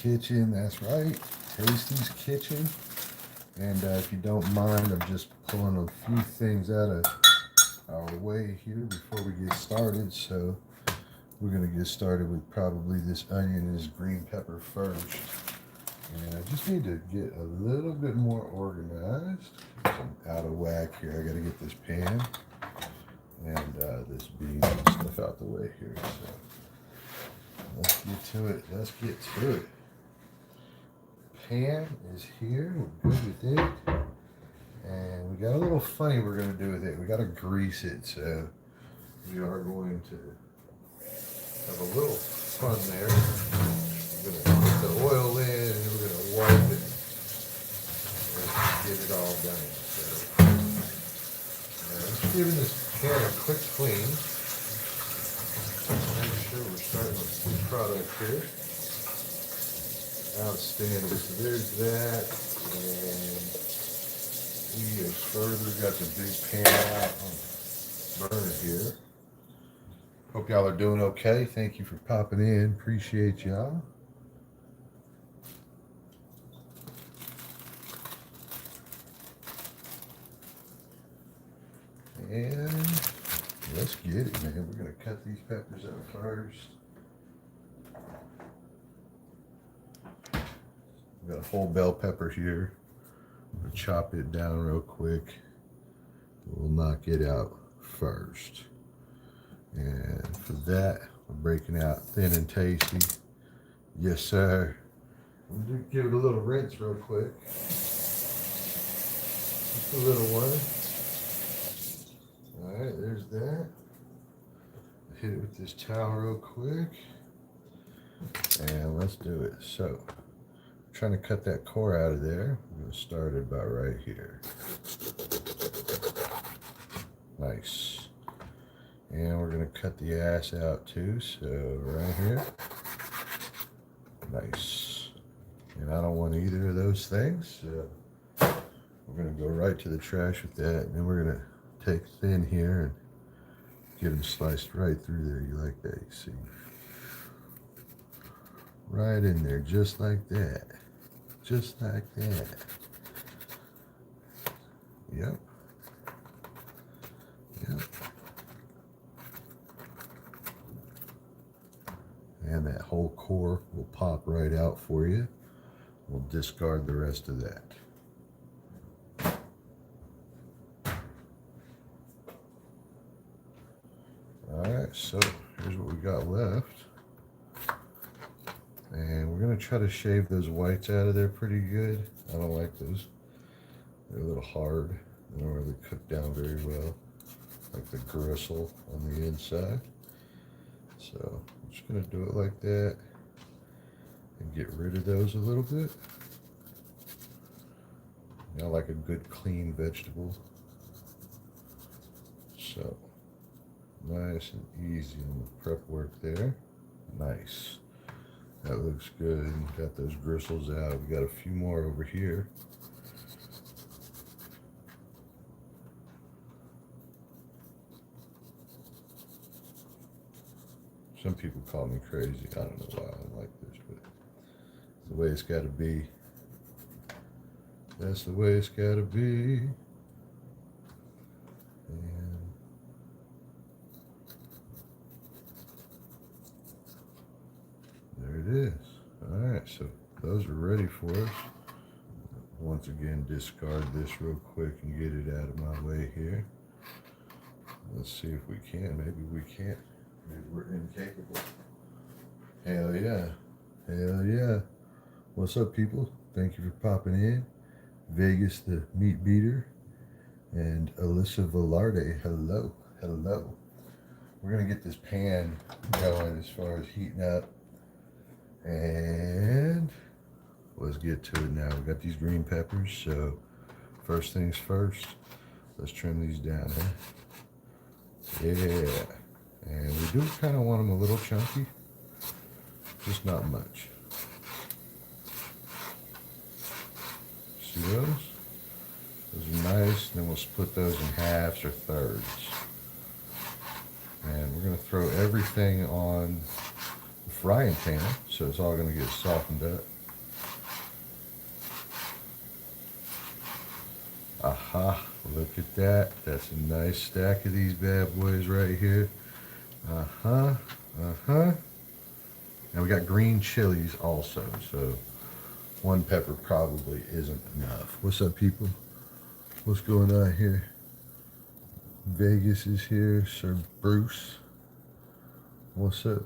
kitchen, that's right, Tasty's kitchen. And if you don't mind, I'm just pulling a few things out of our way here before we get started. So we're gonna get started with probably this onion and this green pepper first. And I just need to get a little bit more organized. I'm out of whack here. I gotta get this pan and this bean and stuff out the way here. So let's get to it. Let's get to it. Pan is here. We're good with it. And we got a little funny we're going to do with it. We got to grease it. So we are going to have a little fun there. We're going to put the oil in and we're going to wipe it and get it all done. So I'm just giving this pan a quick clean. Make sure we're starting with good product here. Outstanding. So there's that. And we have further got the big pan out on the burner here. Hope y'all are doing okay. Thank you for popping in. Appreciate y'all. And let's get it, man. We're going to cut these peppers out first. We got a whole bell pepper here. I'm going to chop it down real quick. We'll knock it out first. And for that, we're breaking out thin and tasty. Yes, sir. I'm going to give it a little rinse real quick. Just a little one. Alright, there's that. Hit it with this towel real quick. And let's do it. So, trying to cut that core out of there. I'm going to start it about right here. Nice. And we're going to cut the ass out too. So right here. Nice. And I don't want either of those things. So we're going to go right to the trash with that. And then we're going to take thin here and get them sliced right through there. You like that? You see? Right in there, just like that. Just like that. Yep. Yep. And that whole core will pop right out for you. We'll discard the rest of that. Alright, so here's what we got left. And we're going to try to shave those whites out of there pretty good. I don't like those. They're a little hard. They don't really cook down very well. Like the gristle on the inside. So I'm just going to do it like that. And get rid of those a little bit. I like a good clean vegetable. So nice and easy on the prep work there. Nice. That looks good. Got those gristles out. We got a few more over here. Some people call me crazy. I don't know why I like this, but it's the way it's got to be. That's the way it's got to be. And there it is. All right, so those are ready for us. Once again, discard this real quick and get it out of my way here. Let's see if we can. Maybe we can't. Maybe we're incapable. Hell yeah. Hell yeah. What's up, people? Thank you for popping in. Vegas the Meat Beater and Alyssa Velarde. Hello. Hello. We're going to get this pan going as far as heating up. And let's get to it now. We got these green peppers, so first things first, let's trim these down, huh? Yeah. And we do kind of want them a little chunky, just not much. See those? Those are nice. Then we'll split those in halves or thirds. And we're going to throw everything on the frying pan, so it's all going to get softened up. Aha, look at that. That's a nice stack of these bad boys right here. Uh-huh, uh-huh. And we got green chilies also, so one pepper probably isn't enough. What's up, people? What's going on here? Vegas is here, Sir Bruce. What's up?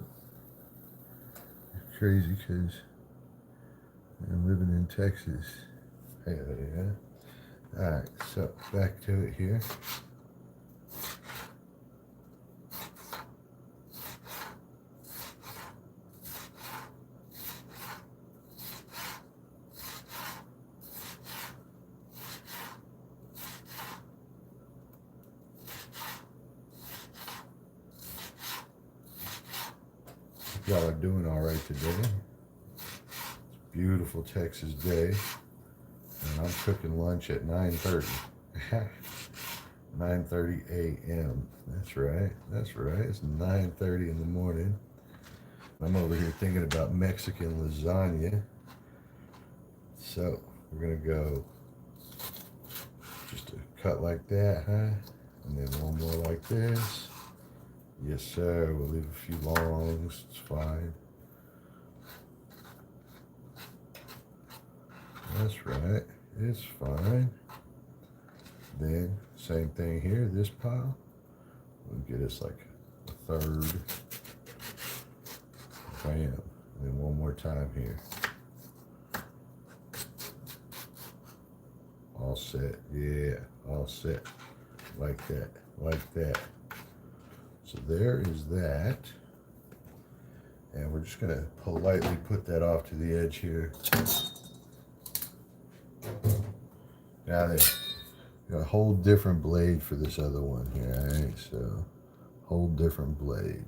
Crazy because I'm living in Texas. Hey, yeah. Alright, so back to it here. Y'all are doing all right today. It's a beautiful Texas day, and I'm cooking lunch at 9:30. 9:30 a.m. That's right. That's right. It's 9:30 in the morning. I'm over here thinking about Mexican lasagna. So we're gonna go just a cut like that, huh? And then one more like this. Yes, sir. We'll leave a few longs. It's fine. That's right. It's fine. Then, same thing here. This pile. We'll get us like a third. Bam. Then one more time here. All set. Yeah. All set. Like that. Like that. So there is that. And we're just going to politely put that off to the edge here. Now then, got a whole different blade for this other one here, alright? So, whole different blade.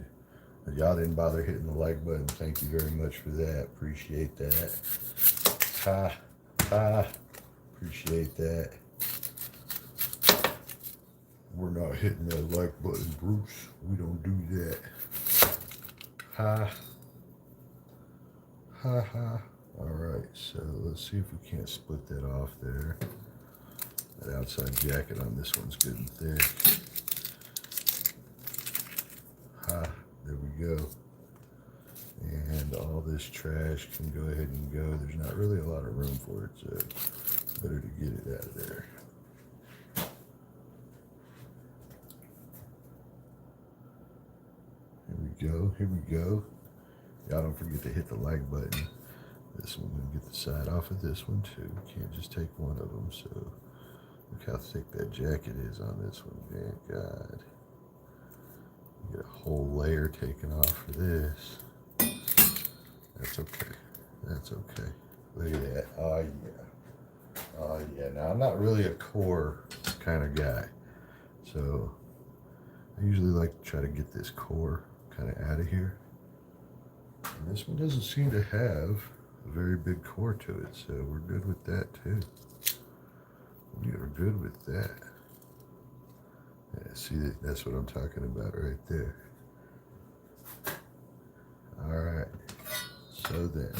If y'all didn't bother hitting the like button, thank you very much for that. Appreciate that. Ha, ha. Appreciate that. We're not hitting that like button, Bruce. We don't do that. Ha. Ha ha. Alright, so let's see if we can't split that off there. That outside jacket on this one's good and thick. Ha, there we go. And all this trash can go ahead and go. There's not really a lot of room for it, so better to get it out of there. Here we go, here we go. Y'all don't forget to hit the like button. This one, we're gonna get the side off of this one too. Can't just take one of them, so look how thick that jacket is on this one, man. God. You get a whole layer taken off for this. That's okay. That's okay. Look at that. Oh, yeah. Oh, yeah. Now, I'm not really a core kind of guy, so I usually like to try to get this core kind of out of here. And this one doesn't seem to have a very big core to it, so we're good with that too. We are good with that. Yeah, see, that's what I'm talking about right there. All right, so then.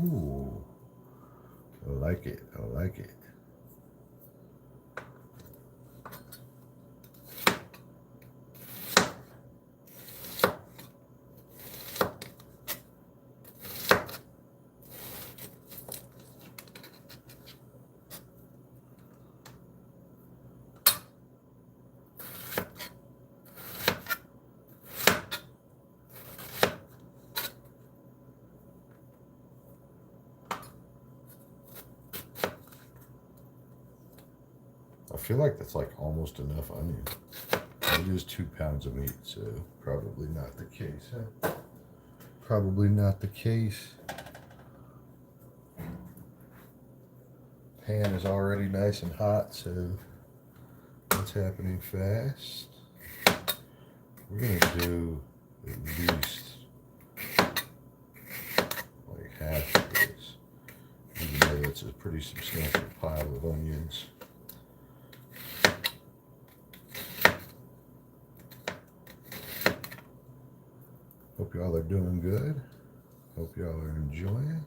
Ooh. I like it. I like it. I feel like that's like almost enough onion. It is 2 pounds of meat, so probably not the case, huh? Probably not the case. Pan is already nice and hot, so that's happening fast. We're gonna do at least like half of this. pretty substantial pile of onions. Hope y'all are doing good. Hope y'all are enjoying.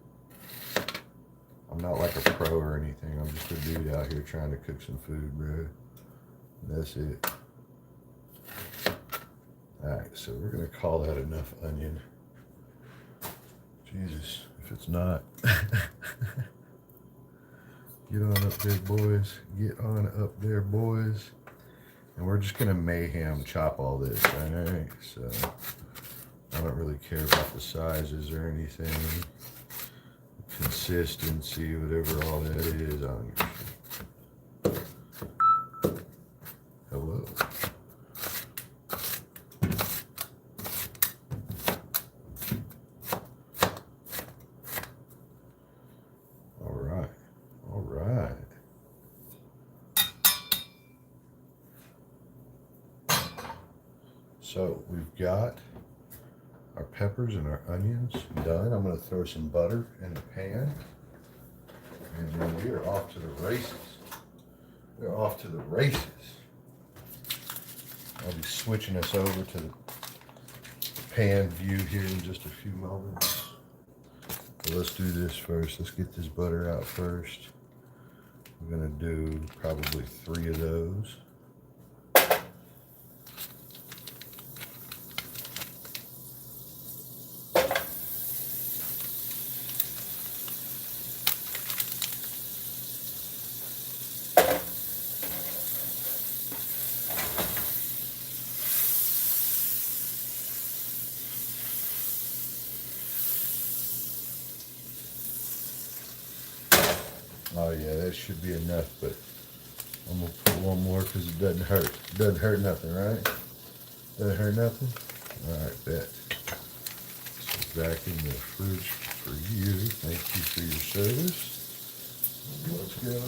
I'm not like a pro or anything. I'm just a dude out here trying to cook some food, bro. That's it. Alright, so we're going to call that enough onion. Jesus, if it's not. Get on up there, boys. Get on up there, boys. And we're just going to mayhem chop all this, alright? So, I don't really care about the sizes or anything. Consistency, whatever all that is. I don't give a shit. Hello. All right. So we've got our peppers and our onions done. I'm going to throw some butter in the pan. And then we are off to the races. We're off to the races. I'll be switching us over to the pan view here in just a few moments. So let's do this first. Let's get this butter out first. I'm going to do probably 3 of those. Oh yeah, that should be enough, but I'm gonna put one more because it doesn't hurt. It doesn't hurt nothing, right? Doesn't hurt nothing? Alright, bet. So back in the fridge for you. Thank you for your service. Let's go.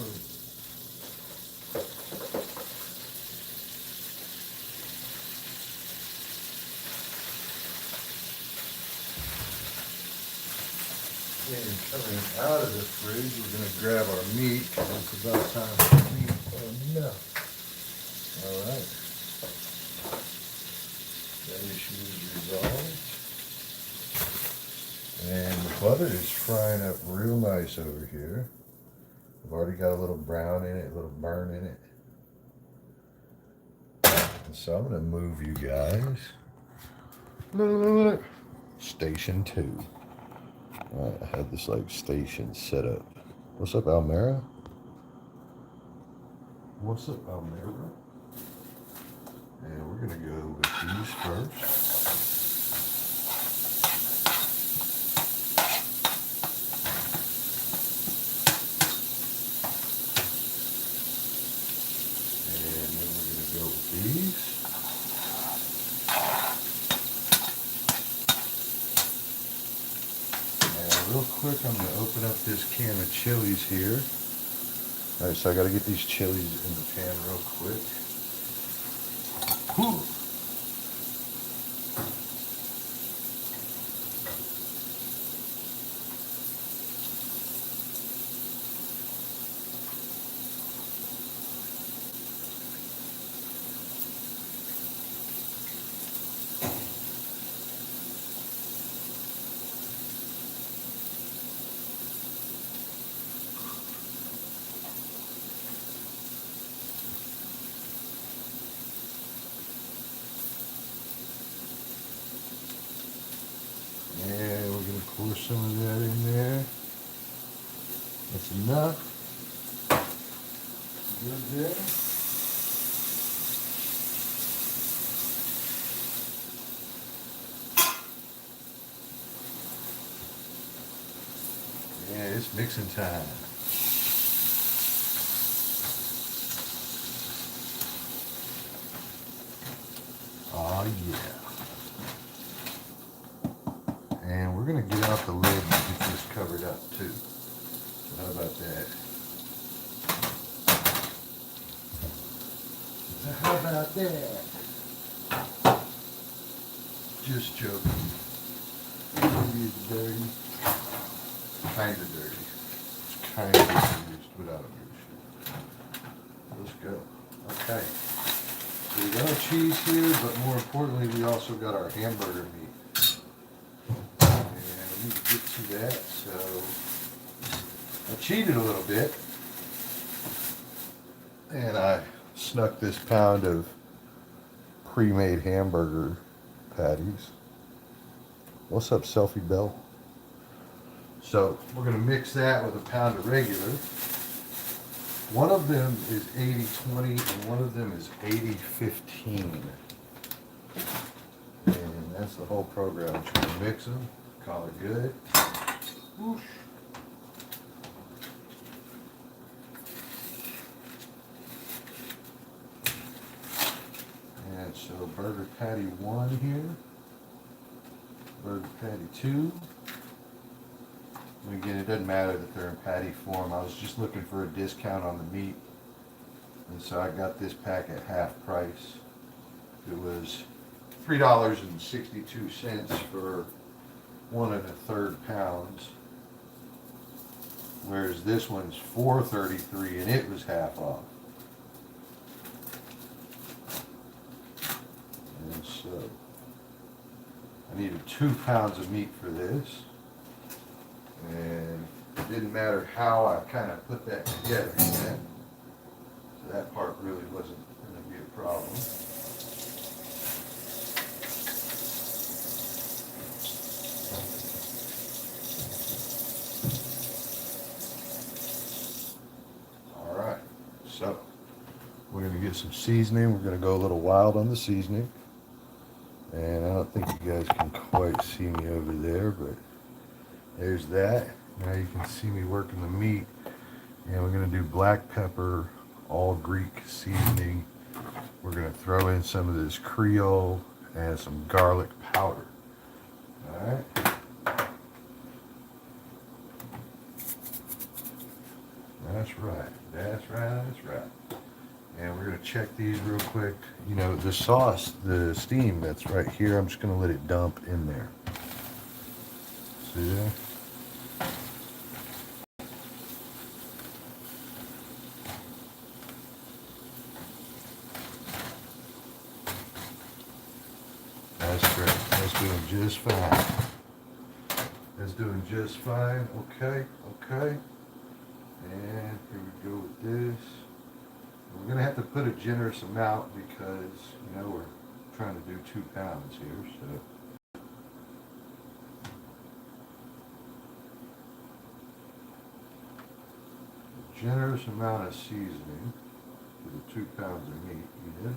And coming out of the fridge, we're going to grab our meat. It's about time for meat. Oh no. Alright. That issue is resolved. And the butter is frying up real nice over here. I've already got a little brown in it, a little burn in it. And so I'm going to move you guys. Look. Station 2. I had this like station set up. What's up, Almera? What's up, Almera? And we're gonna go with these first. And then we're gonna go with these. Real quick, I'm going to open up this can of chilies here. Alright, so I got to get these chilies in the pan real quick. Whew. And we're going to pour some of that in there. That's enough. Good there. Yeah, it's mixing time. Oh yeah. And we're going to get out the lid and get this covered up too. So how about that? So how about that? Just joking. Maybe it's dirty. Kind of dirty. It's kind of used without a goosh. Let's go. Okay. So we got our cheese here, but more importantly, we also got our hamburger meat. And we need to get to that, so I cheated a little bit. And I snuck this pound of pre-made hamburger patties. What's up, Selfie Bell? So we're going to mix that with a pound of regular. One of them is 80-20 and one of them is 80-15. And that's the whole program. I'm just going to mix them, call it good. Whoosh. And so burger patty 1 here, burger patty 2. And again, it doesn't matter that they're in patty form. I was just looking for a discount on the meat. And so I got this pack at half price. It was $3.62 for 1 1/3 pounds. Whereas this one's $4.33 and it was half off. And so I needed 2 pounds of meat for this. And it didn't matter how I kind of put that together yet. So that part really wasn't going to be a problem. All right, so we're going to get some seasoning. We're going to go a little wild on the seasoning. And I don't think you guys can quite see me over there, but there's that. Now you can see me working the meat. And we're going to do black pepper, all Greek seasoning. We're going to throw in some of this Creole and some garlic powder. All right. That's right. That's right. That's right. And we're going to check these real quick. You know, the sauce, the steam that's right here, I'm just going to let it dump in there. See that? That's great. That's doing just fine. That's doing just fine. Okay, okay. And here we go with this. We're going to have to put a generous amount because, you know, we're trying to do 2 pounds here, so. A generous amount of seasoning for the 2 pounds of meat needed.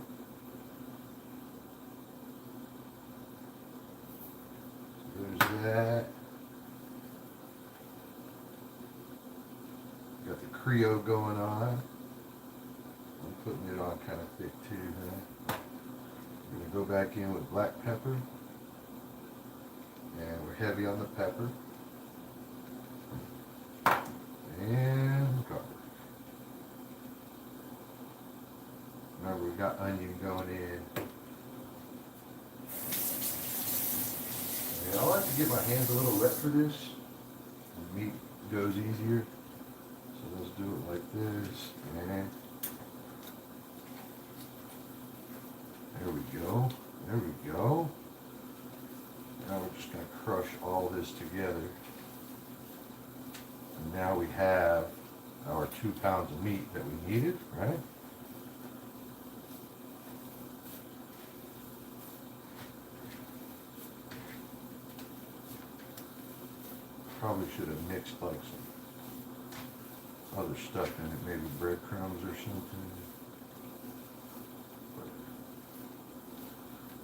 So there's that. Got the Creole going on. I'm putting it on kind of thick too, huh? We're going to go back in with black pepper. And we're heavy on the pepper. And garlic. Remember, we've got onion going in. And I like to get my hands a little wet for this. The meat goes easier. So let's do it like this. And there we go. There we go. Now we're just going to crush all this together. And now we have our 2 pounds of meat that we needed, right? Probably should have mixed like some other stuff in it, maybe breadcrumbs or something. But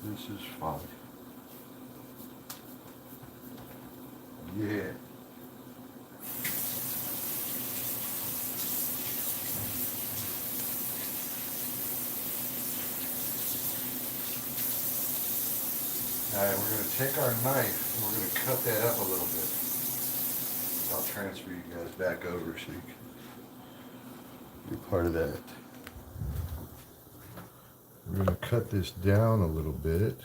this is fine. Yeah. Alright, we're going to take our knife and we're going to cut that up a little bit. I'll transfer you guys back over so you can be part of that. We're going to cut this down a little bit.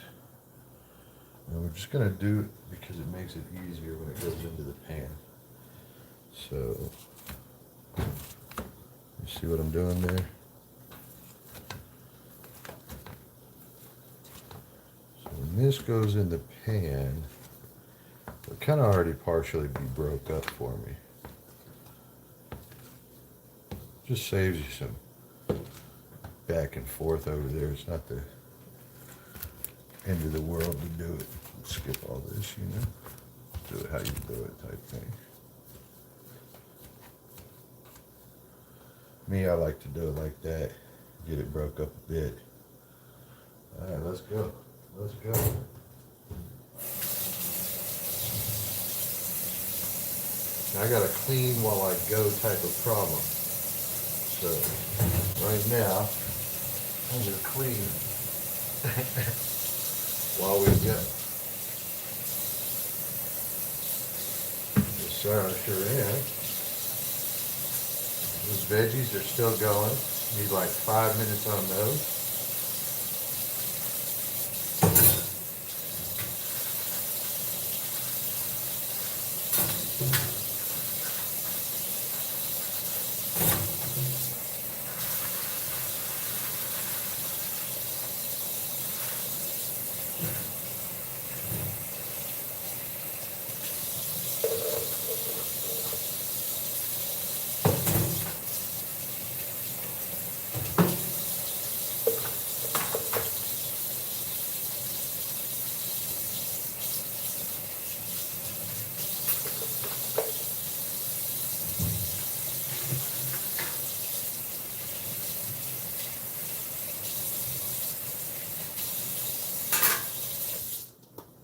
And we're just going to do it because it makes it easier when it goes into the pan. So You see what I'm doing there? So when this goes in the pan, it'll kind of already partially be broke up for me. Just saves you some back and forth over there. It's not the end of the world to do it. Skip all this, you know. Do it how you do it type thing. Me, I like to do it like that. Get it broke up a bit. All right, let's go. Let's go. I got a clean while I go type of problem. So right now, I'm gonna clean while we go. Yes, sir, I sure am. Those veggies are still going. Need like 5 minutes on those.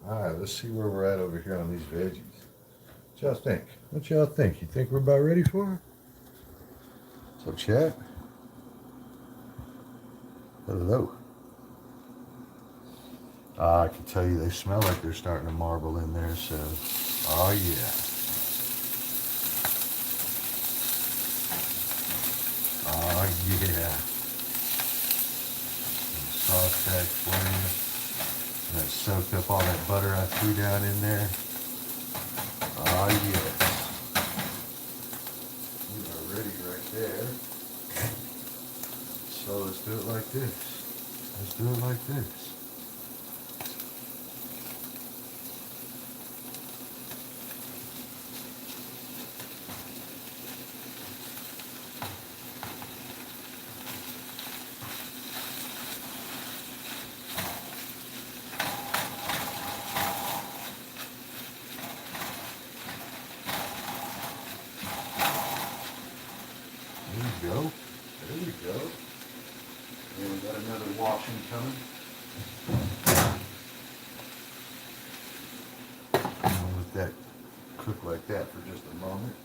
All right, let's see where we're at over here on these veggies. What y'all think? What y'all think? You think we're about ready for her? So chat. Hello. I can tell you they smell like they're starting to marble in there, so, oh yeah. Oh yeah. Sauce pack flame. That soaked up all that butter I threw down in there. Oh yes. We are ready right there. So let's do it like this. Let's do it like this. There we go. There we go. And we got another washing coming. I'll let that cook like that for just a moment.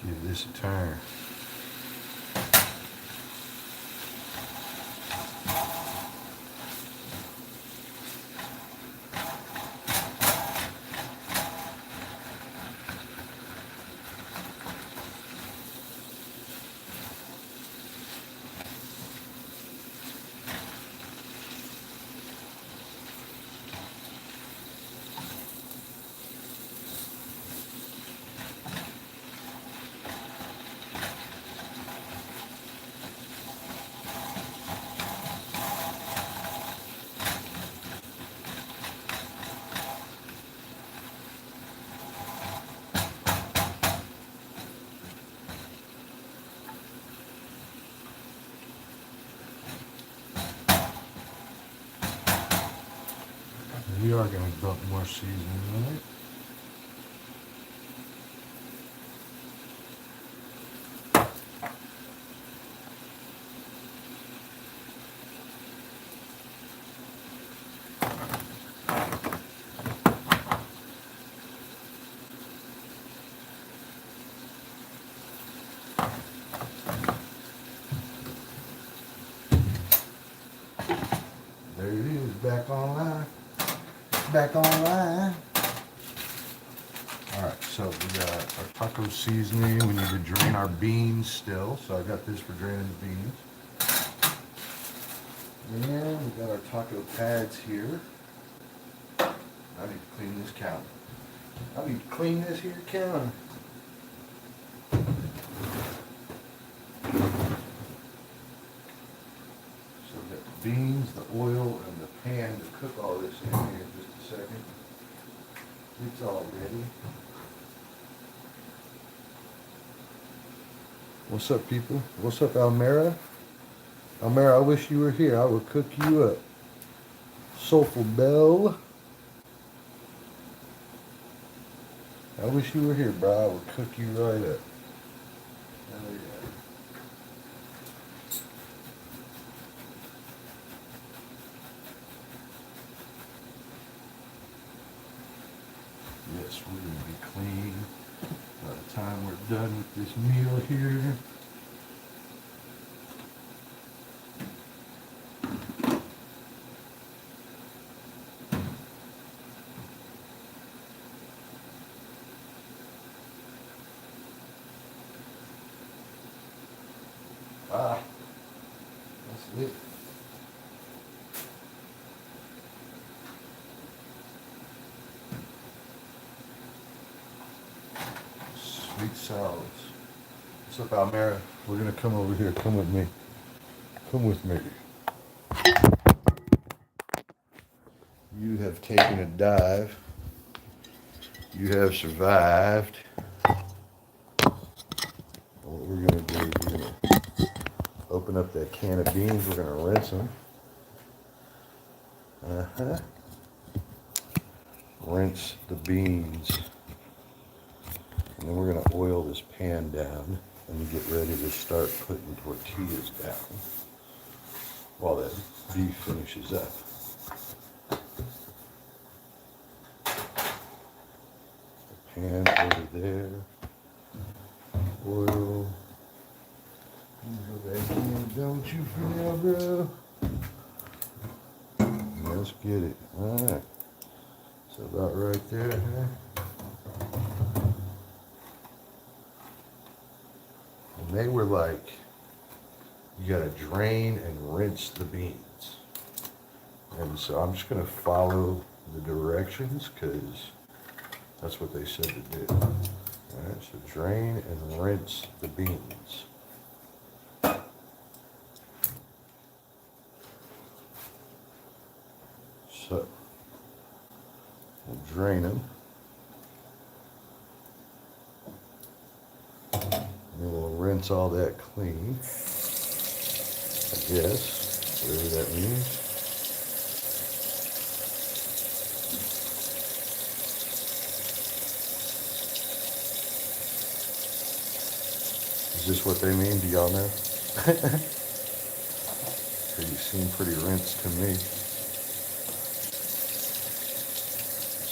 Give this a turn. We are going to dump more seasoning on it. There it is, back online. Back online. Alright, so we got our taco seasoning. We need to drain our beans still. So I got this for draining the beans. And we got our taco pads here. I need to clean this counter. I need to clean this here counter. So we got the beans, the oil, and the pan to cook all this in here in just a second. It's all ready. What's up, people? What's up, Almera? Almera, I wish you were here. I would cook you up. Soulful Bell. I wish you were here, bro. I would cook you right up. Oh, yeah. Yes, we're going to be clean by the time we're done with this meal here. Ah, that's it. Sweet salads. What's up, Almera? We're gonna come over here. Come with me. Come with me. You have taken a dive. You have survived. What we're gonna do is we're gonna open up that can of beans. We're gonna rinse them. Rinse the beans. And then we're going to oil this pan down and get ready to start putting tortillas down while that beef finishes up. The pan over there. Oil. You go back in, don't you, for now, bro? Let's get it. Alright. So about right there, huh? And they were like, you gotta drain and rinse the beans. And so I'm just gonna follow the directions because that's what they said to do. Alright, so drain and rinse the beans. So, we'll drain them. And then we'll rinse all that clean, I guess, whatever that means. Is this what they mean? Do y'all know? You seem pretty rinsed to me.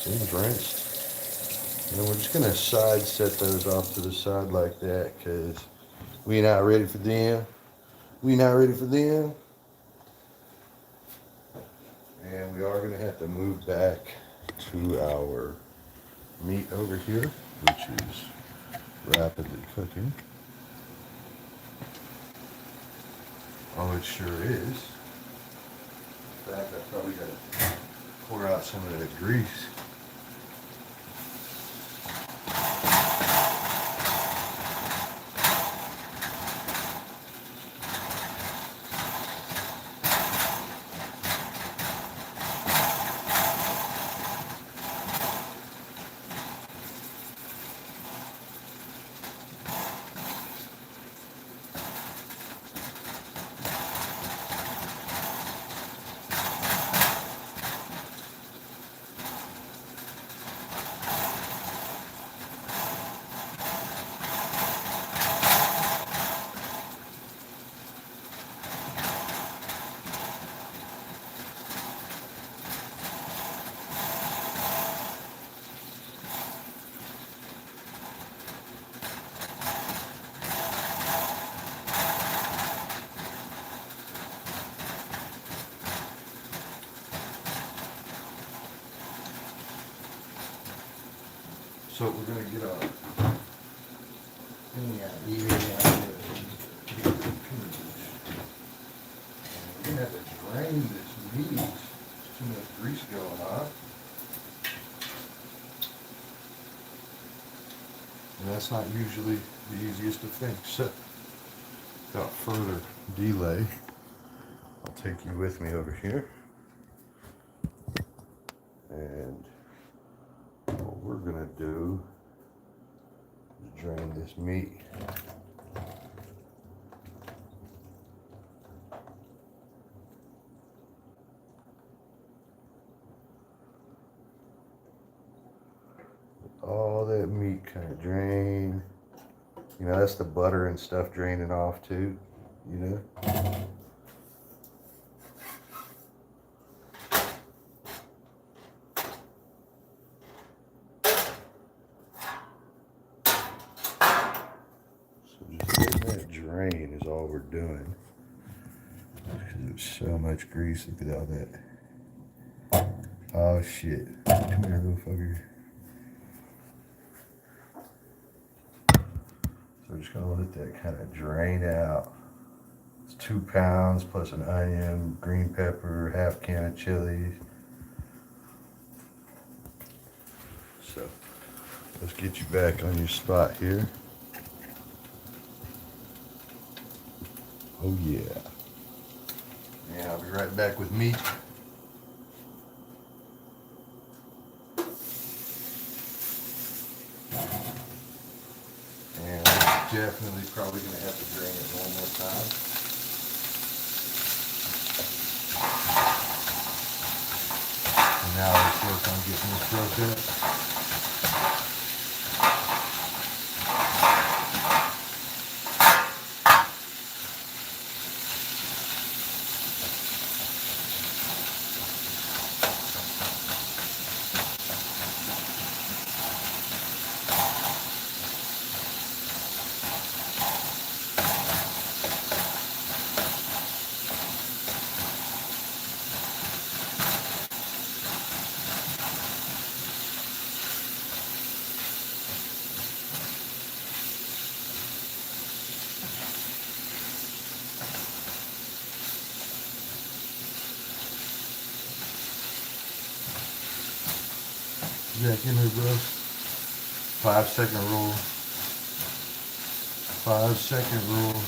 Seems rinsed. And then we're just going to side set those off to the side like that because we not ready for them. We not ready for them. And we are going to have to move back to our meat over here, which is rapidly cooking. Oh, it sure is. In fact, I probably got to pour out some of that grease. So we're going to get our thing out here. We're going to have to drain this meat. There's too much grease going on. And that's not usually the easiest of things. So, without further delay, I'll take you with me over here. And what we're going to do is drain this meat. All that meat kind of drain. You know, that's the butter and stuff draining off too, you know. So just letting that drain is all we're doing. Because there's so much grease. Look at all that. Oh shit. Come here, little fucker. So we're just gonna let that kind of drain out. It's 2 pounds plus an onion, green pepper, half can of chilies. So let's get you back on your spot here. Oh yeah. And I'll be right back with meat. And I'm definitely probably going to have to drain it one more time. And now let's work on getting this broke up. Yeah, give me, bro. 5-second rule. 5-second rule.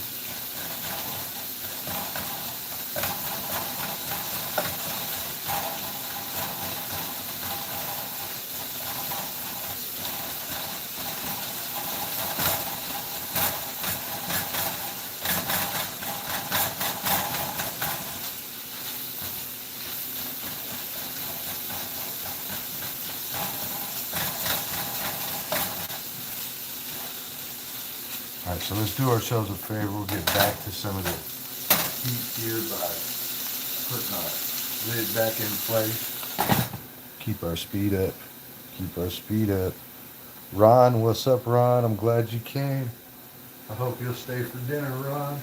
Alright, so let's do ourselves a favor. We'll get back to some of the heat here by putting our lid back in place. Keep our speed up. Keep our speed up. Ron, what's up, Ron? I'm glad you came. I hope you'll stay for dinner, Ron.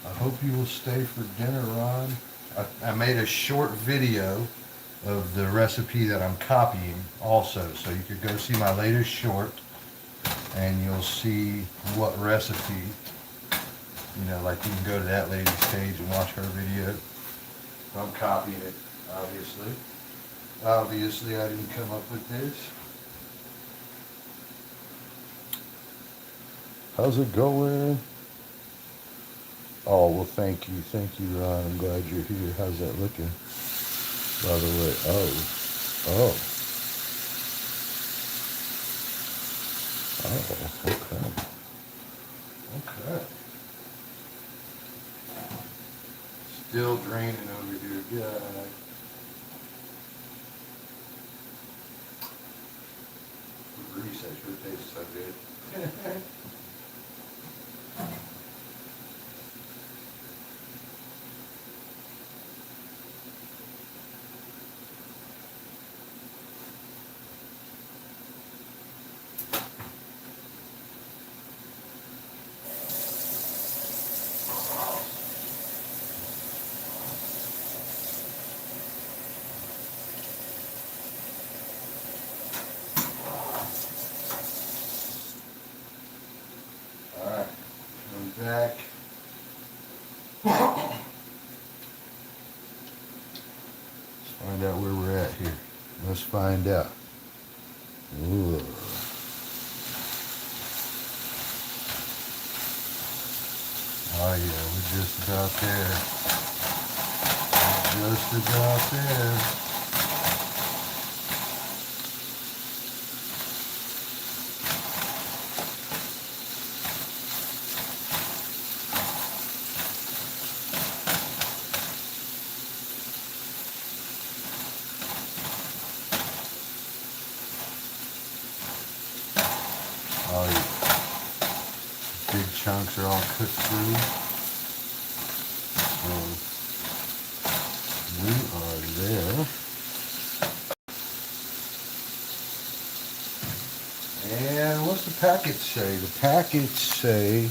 I hope you will stay for dinner, Ron. I made a short video of the recipe that I'm copying also, so you could go see my latest short and you'll see what recipe, you know, like you can go to that lady's page and watch her video. I'm copying it, obviously. Obviously, I didn't come up with this. How's it going? Oh, well, thank you, Ron. I'm glad you're here. How's that looking? By the way, oh, okay. Okay. Still draining over here, guys. The grease, that sure tastes so good. Let's find out. Ooh. Oh yeah, we're just about there. We're just about there. Oh yeah. Big chunks are all cooked through. So we are there. And what's the package say? The package say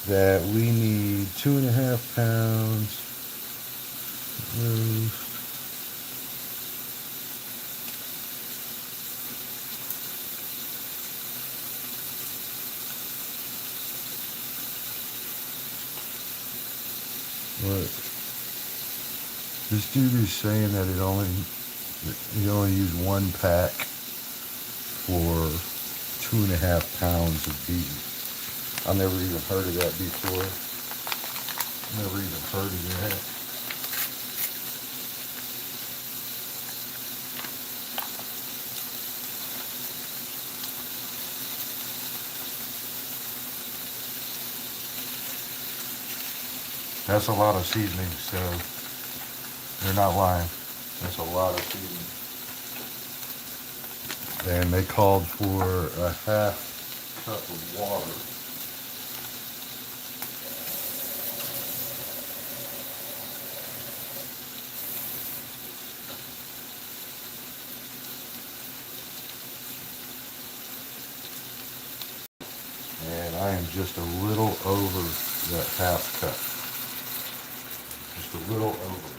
that we need 2.5 pounds roast. What? This dude is saying that you only use 1 pack for 2.5 pounds of beef. I've never even heard of that before. Never even heard of that. That's a lot of seasoning, so they're not lying. That's a lot of seasoning. And they called for a 1/2 cup of water. And I am just a little over that 1/2 cup. Just a little over.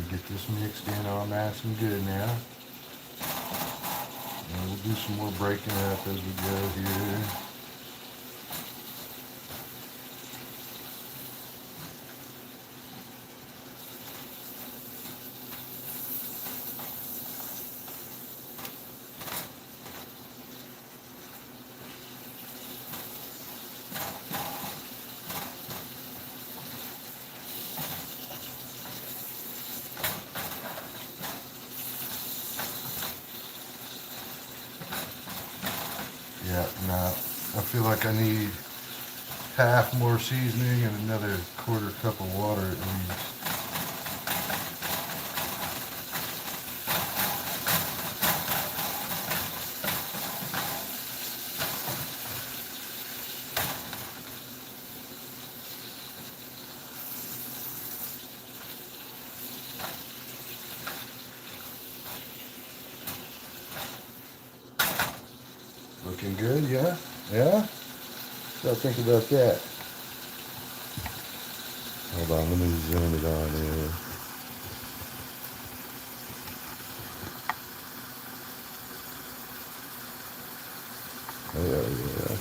Get this mixed in all nice and good now. And we'll do some more breaking up as we go here. Yeah, now I feel like I need half more seasoning and another 1/4 cup of water at least. Looking good, yeah? Yeah? What do I think about that? Hold on, let me zoom it on here. Oh, yeah.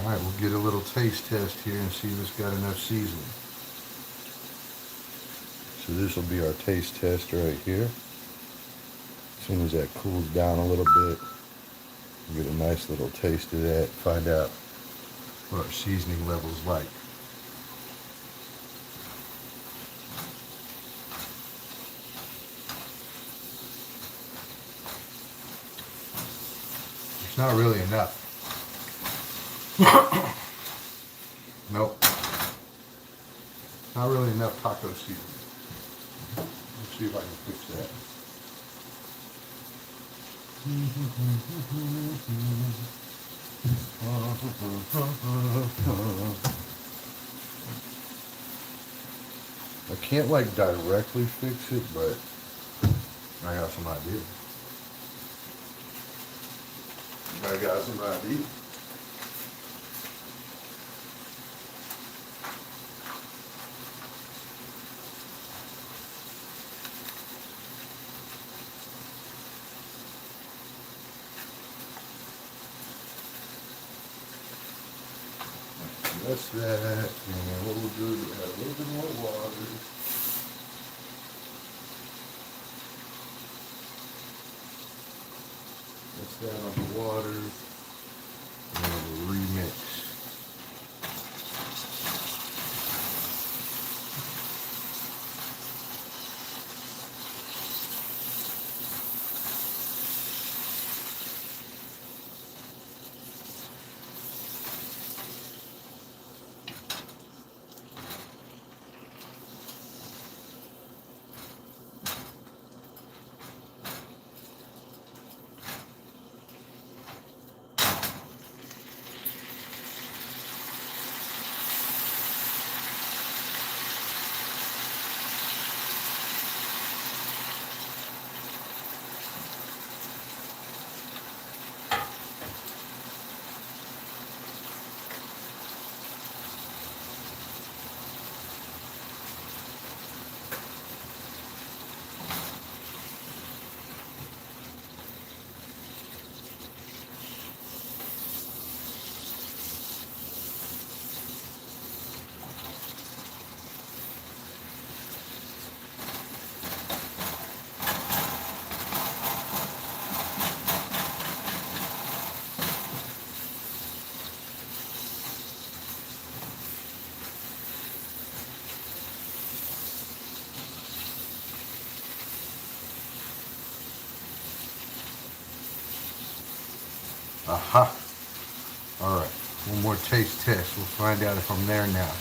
All right, we'll get a little taste test here and see if it's got enough seasoning. So this will be our taste test right here. As soon as that cools down a little bit, we'll get a nice little taste of that, find out what our seasoning level's like. It's not really enough. Nope. Not really enough taco seasoning. Let's see if I can fix that. I can't like directly fix it, but I got some ideas. I got some ideas. That's that, and what we'll do is add a little bit more water. That's that on the water, and we'll remix. Aha. All right. One more taste test. We'll find out if I'm there now.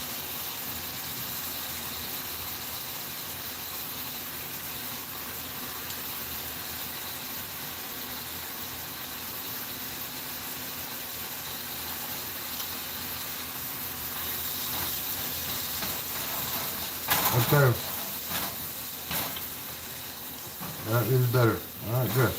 That's better. That is better. All right, good.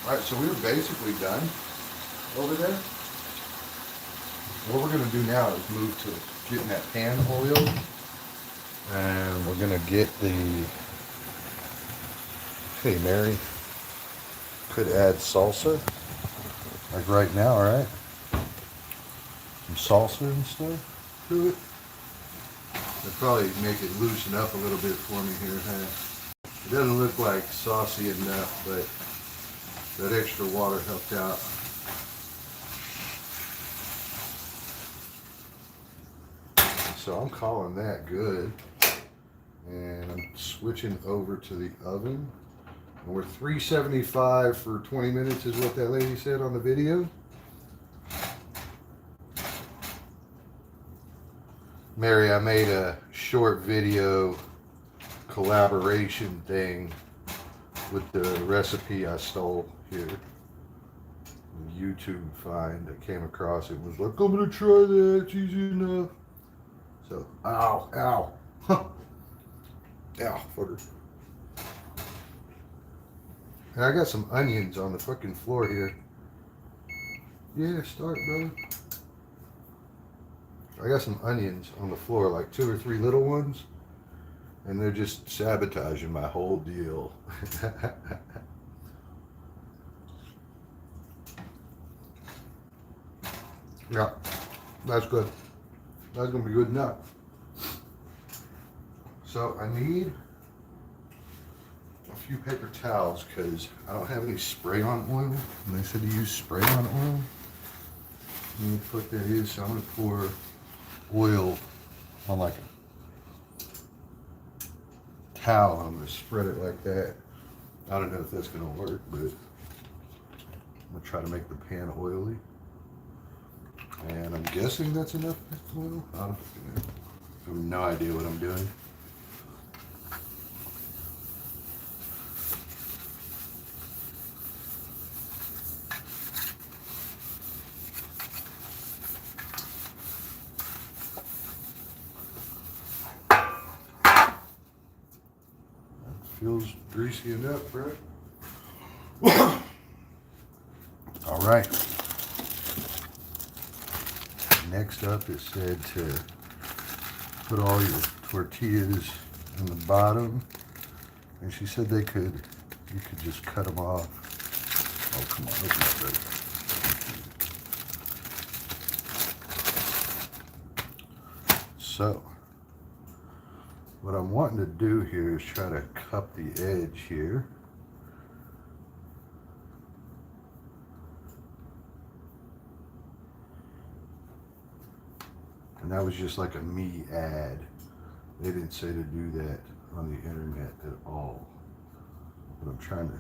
All right, so we were basically done over there. What we're gonna do now is move to getting that pan oiled, and we're gonna get the, hey Mary, could add salsa, like right now, all right? Some salsa and stuff to it. It'll probably make it loosen up a little bit for me here, huh? It doesn't look like saucy enough, but that extra water helped out. So I'm calling that good. And I'm switching over to the oven. And we're 375 for 20 minutes is what that lady said on the video. Mary, I made a short video collaboration thing with the recipe I stole here. YouTube find. I came across it and was like, I'm gonna try that, it's easy enough. So, ow, ow. Huh. Ow, fucker. And I got some onions on the fucking floor here. Yeah, start, brother. I got some onions on the floor, like 2 or 3 little ones, and they're just sabotaging my whole deal. Yeah, that's good. That's gonna be good enough. So I need few paper towels because I don't have any spray-on oil. And they said to use spray-on oil. Let me put that in. So I'm going to pour oil on like a towel. I'm going to spread it like that. I don't know if that's going to work, but I'm going to try to make the pan oily. And I'm guessing that's enough oil. I have no idea what I'm doing. Feels greasy enough, right? All right. Next up, it said to put all your tortillas in the bottom, and she said you could just cut them off. Oh, come on, open it right. So, what I'm wanting to do here is try to cup the edge here. And that was just like a me ad. They didn't say to do that on the internet at all. But I'm trying to,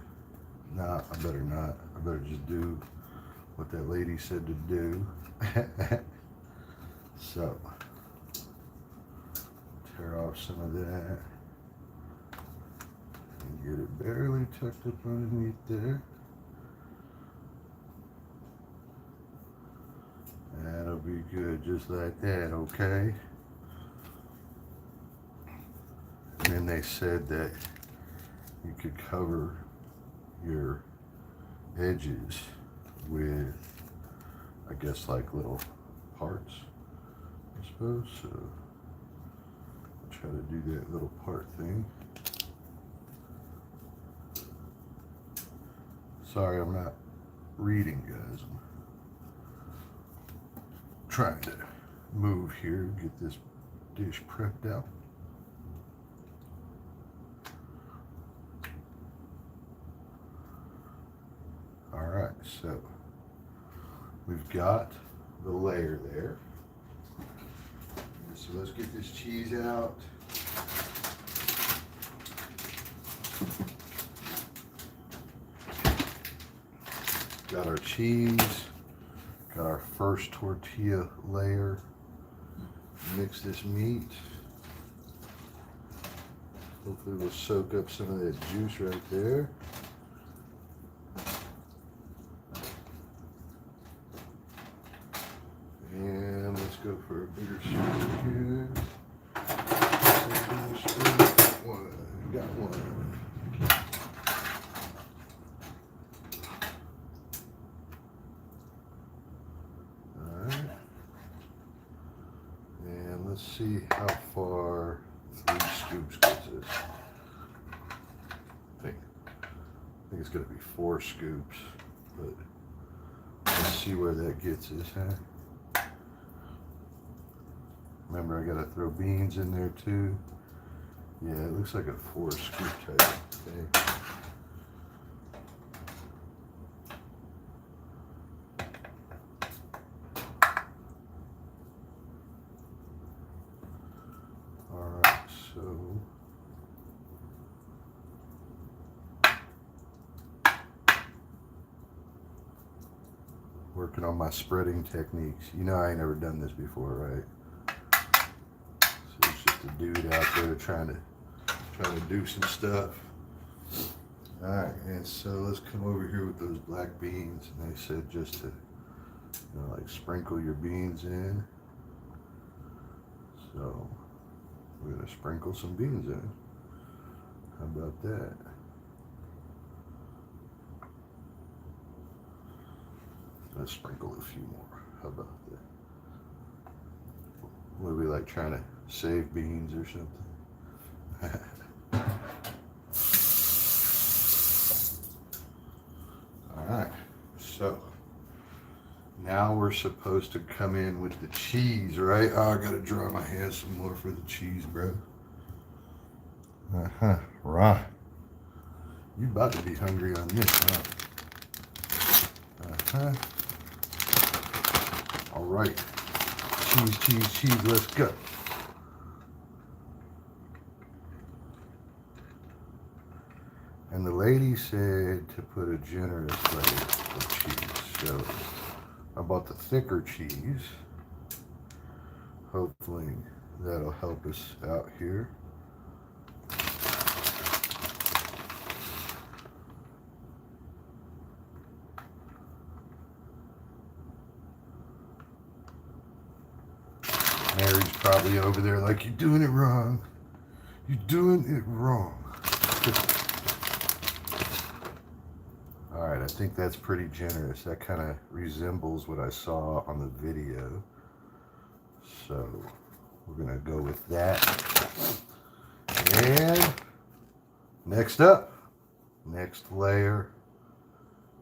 nah, I better not. I better just do what that lady said to do. So, tear off some of that and get it barely tucked up underneath there. That'll be good, just like that, okay? And then they said that you could cover your edges with, I guess, like little parts, I suppose. So try to do that little part thing. Sorry, I'm not reading, guys. I'm trying to move here, get this dish prepped out. All right, so we've got the layer there. So let's get this cheese out. Got our cheese, got our first tortilla layer. Mix this meat. Hopefully we'll soak up some of that juice right there. And let's go for a bigger scoop here. Got one. Alright. And let's see how far 3 scoops gets us. I think it's going to be 4 scoops, but let's see where that gets us, huh? Remember, I gotta throw beans in there too. Yeah, it looks like a 4 scoop type thing. Alright, so working on my spreading techniques. You know I ain't never done this before, right? A dude out there trying to do some stuff. All right, and so let's come over here with those black beans. And they said just to, like sprinkle your beans in. So we're gonna sprinkle some beans in. How about that? Let's sprinkle a few more. How about that? What are we like trying to save beans or something? All right, so now we're supposed to come in with the cheese, right? Oh, I gotta dry my hands some more for the cheese, bro. Right. You about to be hungry on this, huh? Uh-huh. All right. Cheese, cheese, cheese, let's go. And the lady said to put a generous layer of cheese. So I bought the thicker cheese. Hopefully that'll help us out here. Mary's probably over there like, you're doing it wrong. You're doing it wrong. All right, I think that's pretty generous. That kind of resembles what I saw on the video. So we're gonna go with that. And next up, next layer.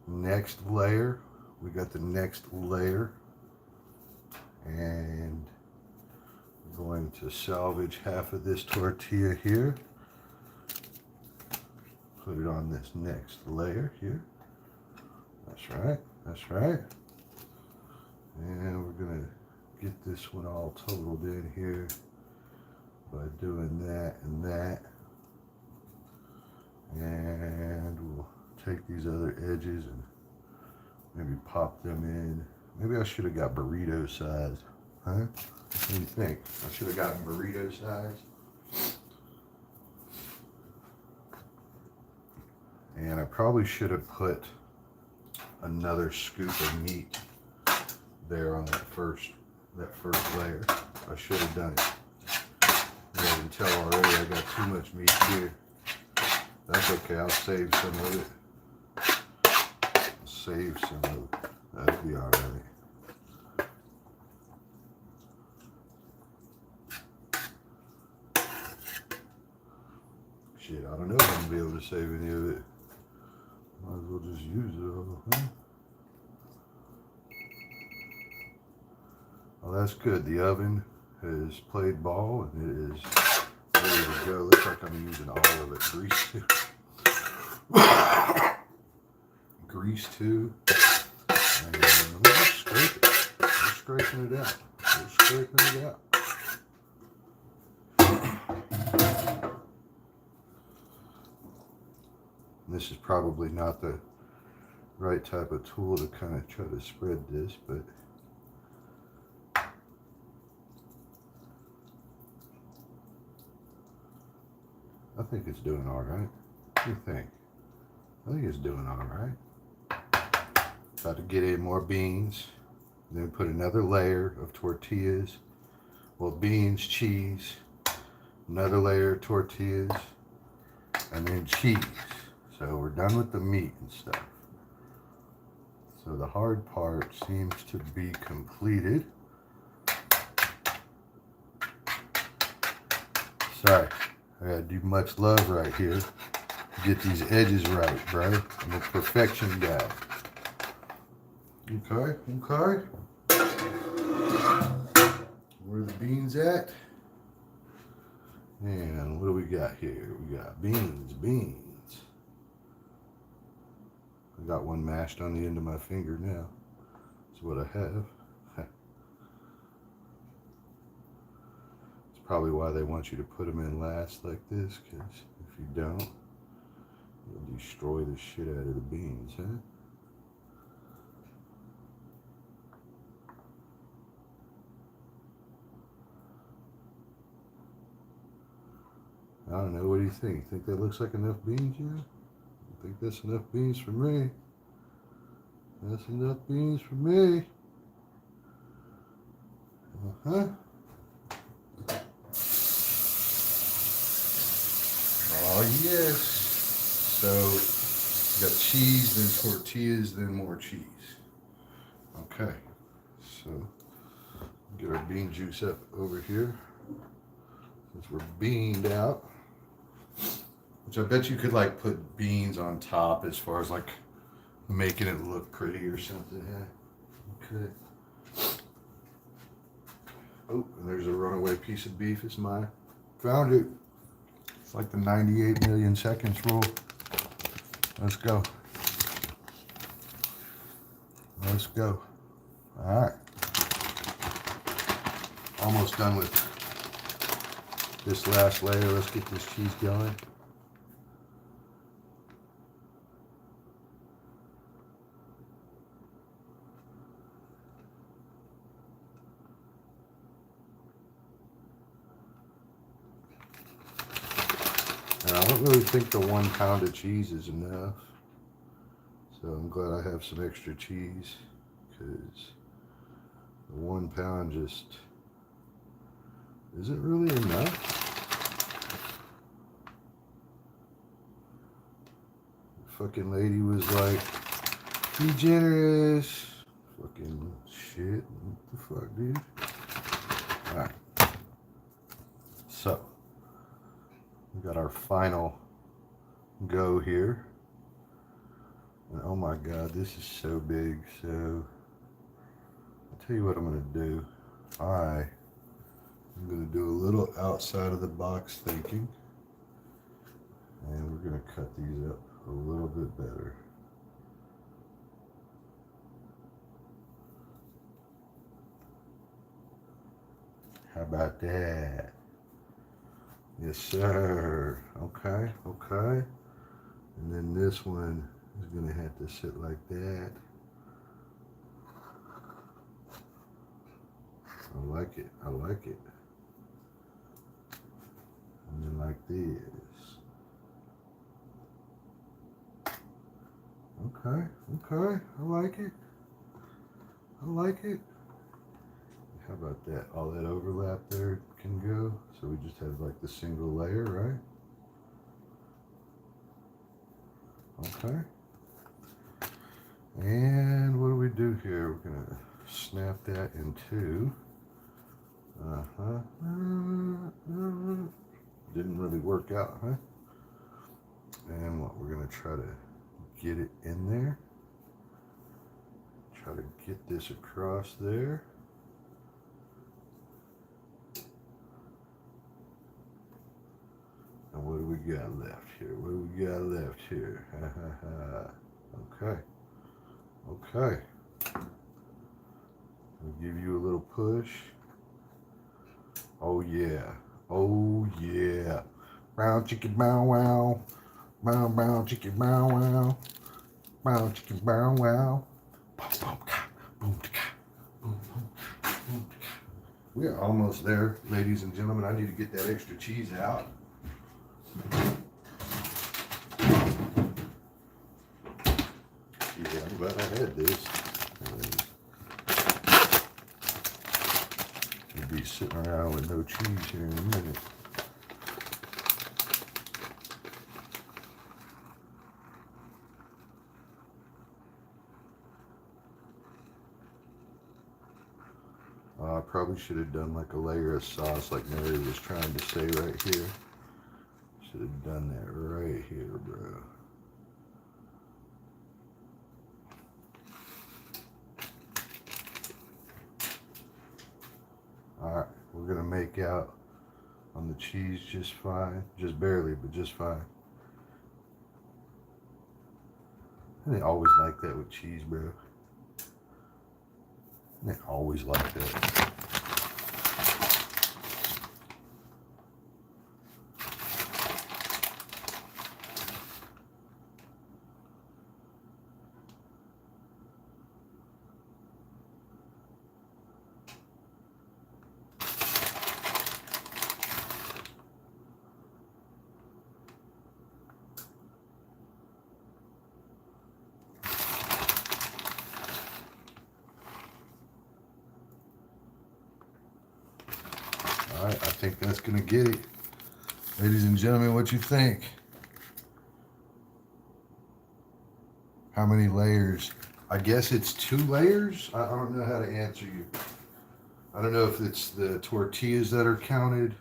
We got the next layer. And I'm going to salvage half of this tortilla here. Put it on this next layer here. That's right, that's right. And we're gonna get this one all totaled in here by doing that and that. And we'll take these other edges and maybe pop them in. Maybe I should have got burrito size, huh? What do you think? I should have gotten burrito size. And I probably should have put another scoop of meat there on that first layer. I should have done it. You can tell already I got too much meat here. That's okay, I'll save some of it. Save some of it. That'll be alright. Shit, I don't know if I'm gonna be able to save any of it. Might as well just use it all, huh? Well, that's good. The oven has played ball and it is ready to go. Looks like I'm using all of it. Grease too. Grease too. And we'll just scrape it. We're scraping it out. We're scraping it out. This is probably not the right type of tool to kind of try to spread this, but I think it's doing all right. What do you think? I think it's doing all right. About to get in more beans, then put another layer of tortillas. Well, beans, cheese, another layer of tortillas, and then cheese. So we're done with the meat and stuff. So the hard part seems to be completed. Sorry, I gotta do much love right here. Get these edges right, bro. I'm a perfection guy. Okay, okay. Where are the beans at? And what do we got here? We got beans. I got one mashed on the end of my finger now. That's what I have. It's probably why they want you to put them in last like this, because if you don't, you'll destroy the shit out of the beans, huh? I don't know, what do you think? Think that looks like enough beans, yeah? I think that's enough beans for me. That's enough beans for me. Uh-huh. Oh, yes. So, we got cheese, then tortillas, then more cheese. Okay. So, get our bean juice up over here. Since we're beaned out. Which I bet you could like put beans on top as far as like making it look pretty or something. Yeah. Okay. Oh, and there's a runaway piece of beef. It's mine. Found it. It's like the 98 million seconds rule. Let's go. Let's go. All right. Almost done with this last layer. Let's get this cheese going. And I don't really think the 1 pound of cheese is enough. So I'm glad I have some extra cheese, because the 1 pound just isn't really enough. The fucking lady was like, be generous. Fucking shit. What the fuck, dude? Alright. So, we got our final go here. And oh my god, this is so big. So, I'll tell you what I'm going to do. I'm going to do a little outside of the box thinking. And we're going to cut these up a little bit better. How about that? Yes, sir. Okay, okay. And then this one is going to have to sit like that. I like it. I like it. And then like this. Okay, okay. I like it. I like it. How about that? All that overlap there can go. So we just have like the single layer, right? Okay. And what do we do here? We're going to snap that in two. Didn't really work out, huh? And what, we're going to try to get it in there. Try to get this across there. And what do we got left here? What do we got left here? Okay. Okay. I'll give you a little push. Oh yeah. Oh yeah. Brown chicken bow wow. Brown chicken bow wow. Brown chicken bow wow. Boom boom ka. Boom ka. Boom boom. Boom ka. We are almost there, ladies and gentlemen. I need to get that extra cheese out. Yeah, I'm glad I had this. You'll be sitting around with no cheese here in a minute. I probably should have done like a layer of sauce like Mary was trying to say right here. Should have done that right here, bro. Alright, we're going to make out on the cheese just fine. Just barely, but just fine. And they always like that with cheese, bro. They always like that. All right, I think that's gonna get it. Ladies and gentlemen, what you think? How many layers? I guess it's 2 layers. I don't know how to answer you. I don't know if it's the tortillas that are counted.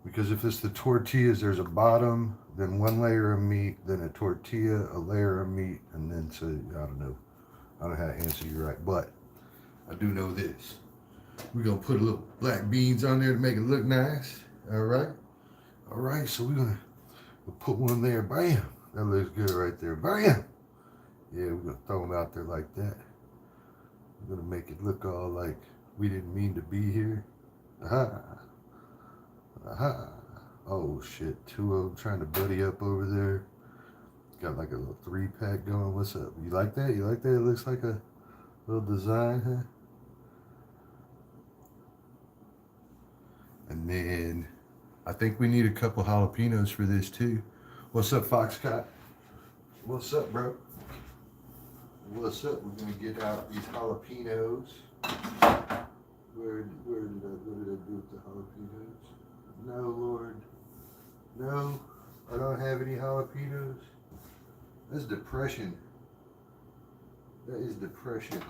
Because if it's the tortillas, there's a bottom, then 1 layer of meat, then a tortilla, a layer of meat, and then so I don't know. I don't know how to answer you right, but I do know this. We're gonna put a little black beans on there to make it look nice. All right, so we'll put one there. Bam. That looks good right there. Bam! Yeah, we're gonna throw them out there like that. We're gonna make it look all like we didn't mean to be here. Aha! Aha! Oh shit! Two of them trying to buddy up over there. Got like a little 3-pack going. What's up? You like that? You like that? It looks like a little design, huh? And then I think we need a couple jalapenos for this too. What's up, Foxcott? What's up, bro? What's up? We're gonna get out these jalapenos. Where did what did I do with the jalapenos? No, Lord. No, I don't have any jalapenos. That's depression. That is depression.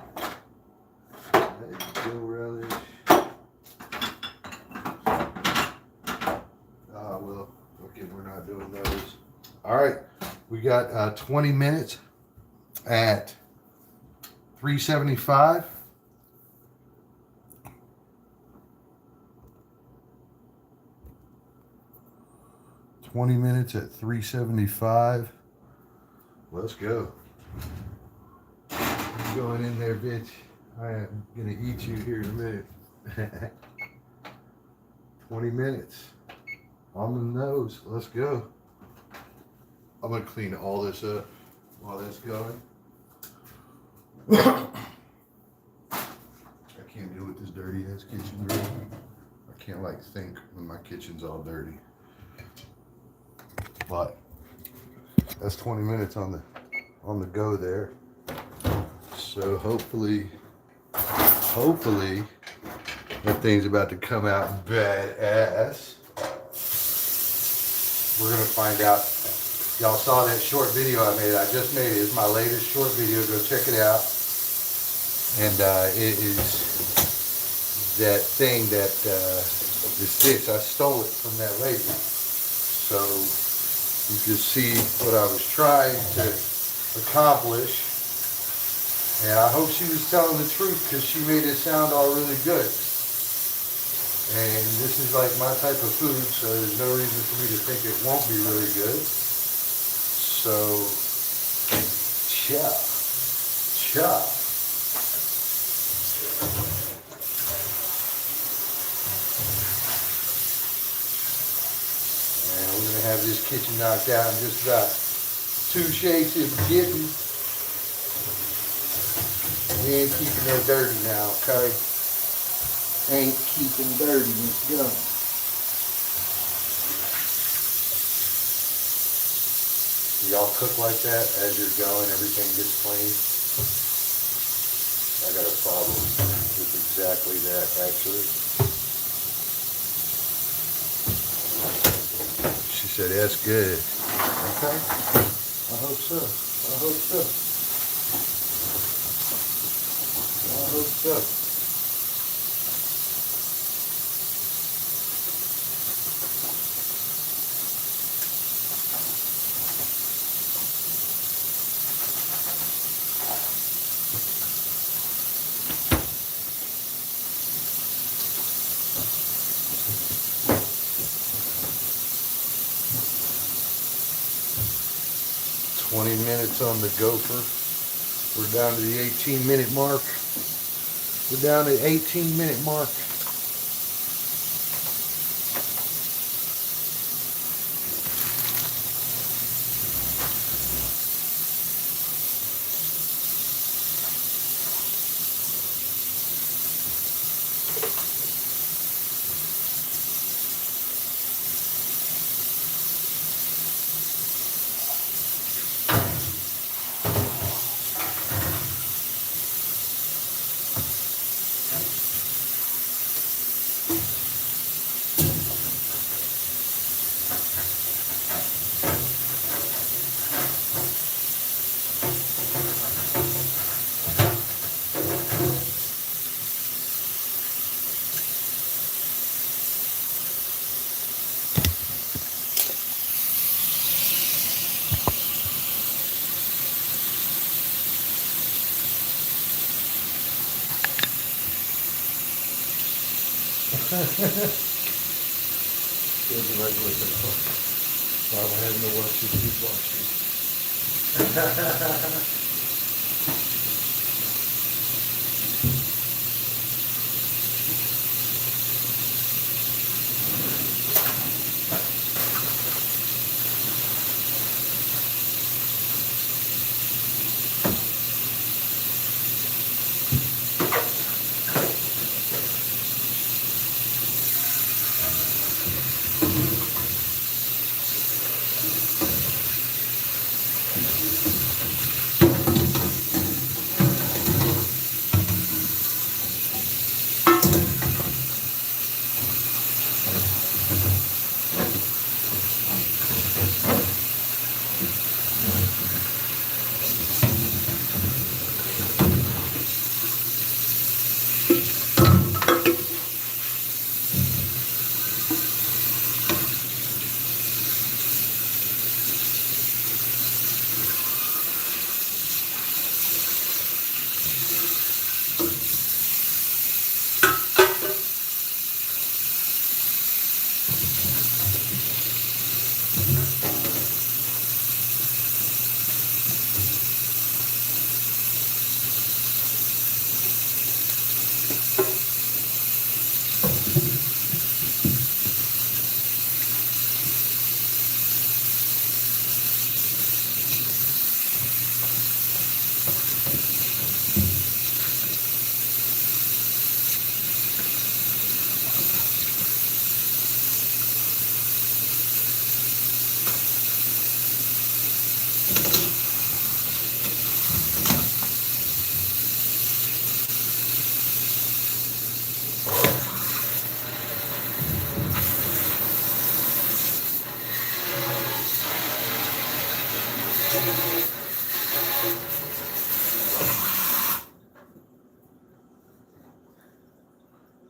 That is dill relish. Well, okay, we're not doing those. All right, we got 20 minutes at 375. Minutes at 375. Let's go. I'm going in there, bitch. I am gonna eat you here in a minute. 20 minutes on the nose. Let's go. I'm gonna clean all this up while that's going. I can't deal with this dirty ass kitchen, bro. I can't like think when my kitchen's all dirty. But that's 20 minutes on the go there. So hopefully that thing's about to come out badass. We're gonna find out. Y'all saw that short video I made. I just made it. It's my latest short video. Go check it out. And it is that thing that is this. I stole it from that lady. So you can see what I was trying to accomplish. And I hope she was telling the truth because she made it sound all really good. And this is like my type of food, so there's no reason for me to think it won't be really good. So, chop. And we're going to have this kitchen knocked out in just about 2 shakes of getting. We ain't keeping her dirty now, okay? Ain't keeping dirty. Let's go. Y'all cook like that as you're going, everything gets clean. I got a problem with exactly that, actually. She said, that's good. Okay. I hope so. I hope so. I hope so. Minutes on the gopher. We're down to the 18-minute mark. We're down to the 18-minute mark. Feels like with the I'm having to watch you keep watching.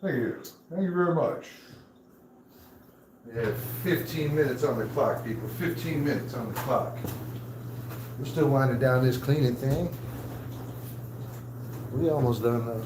Thank you. Thank you very much. We have 15 minutes on the clock, people. 15 minutes on the clock. We're still winding down this cleaning thing. We almost done though.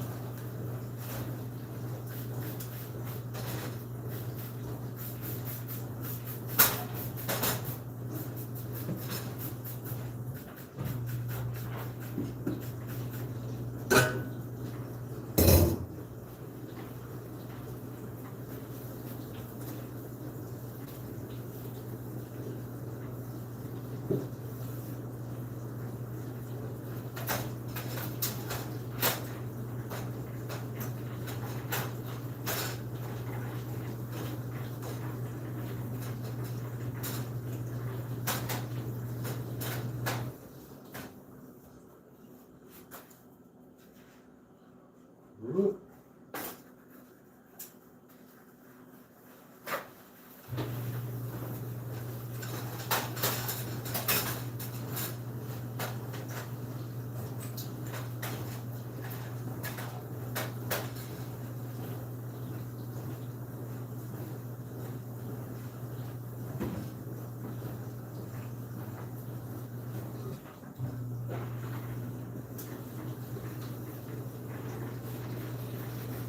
Whoop.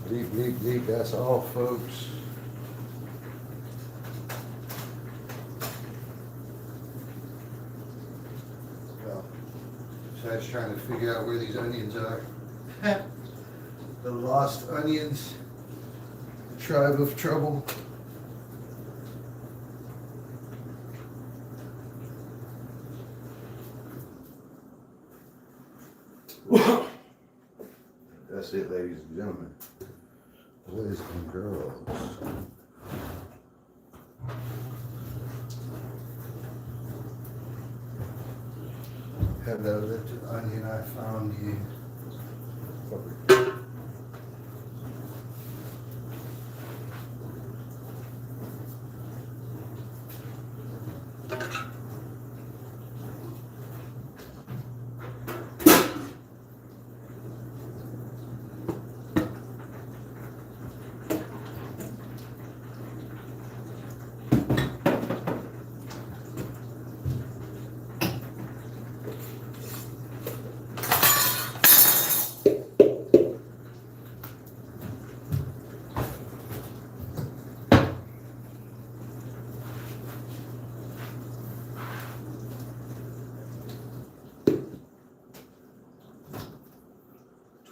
Bleep, bleep, bleep, that's all, folks. Well, so I was trying to figure out where these onions are. The lost onions, the tribe of trouble. That's it, ladies and gentlemen. Boys and girls. Have that lifted onion I found you.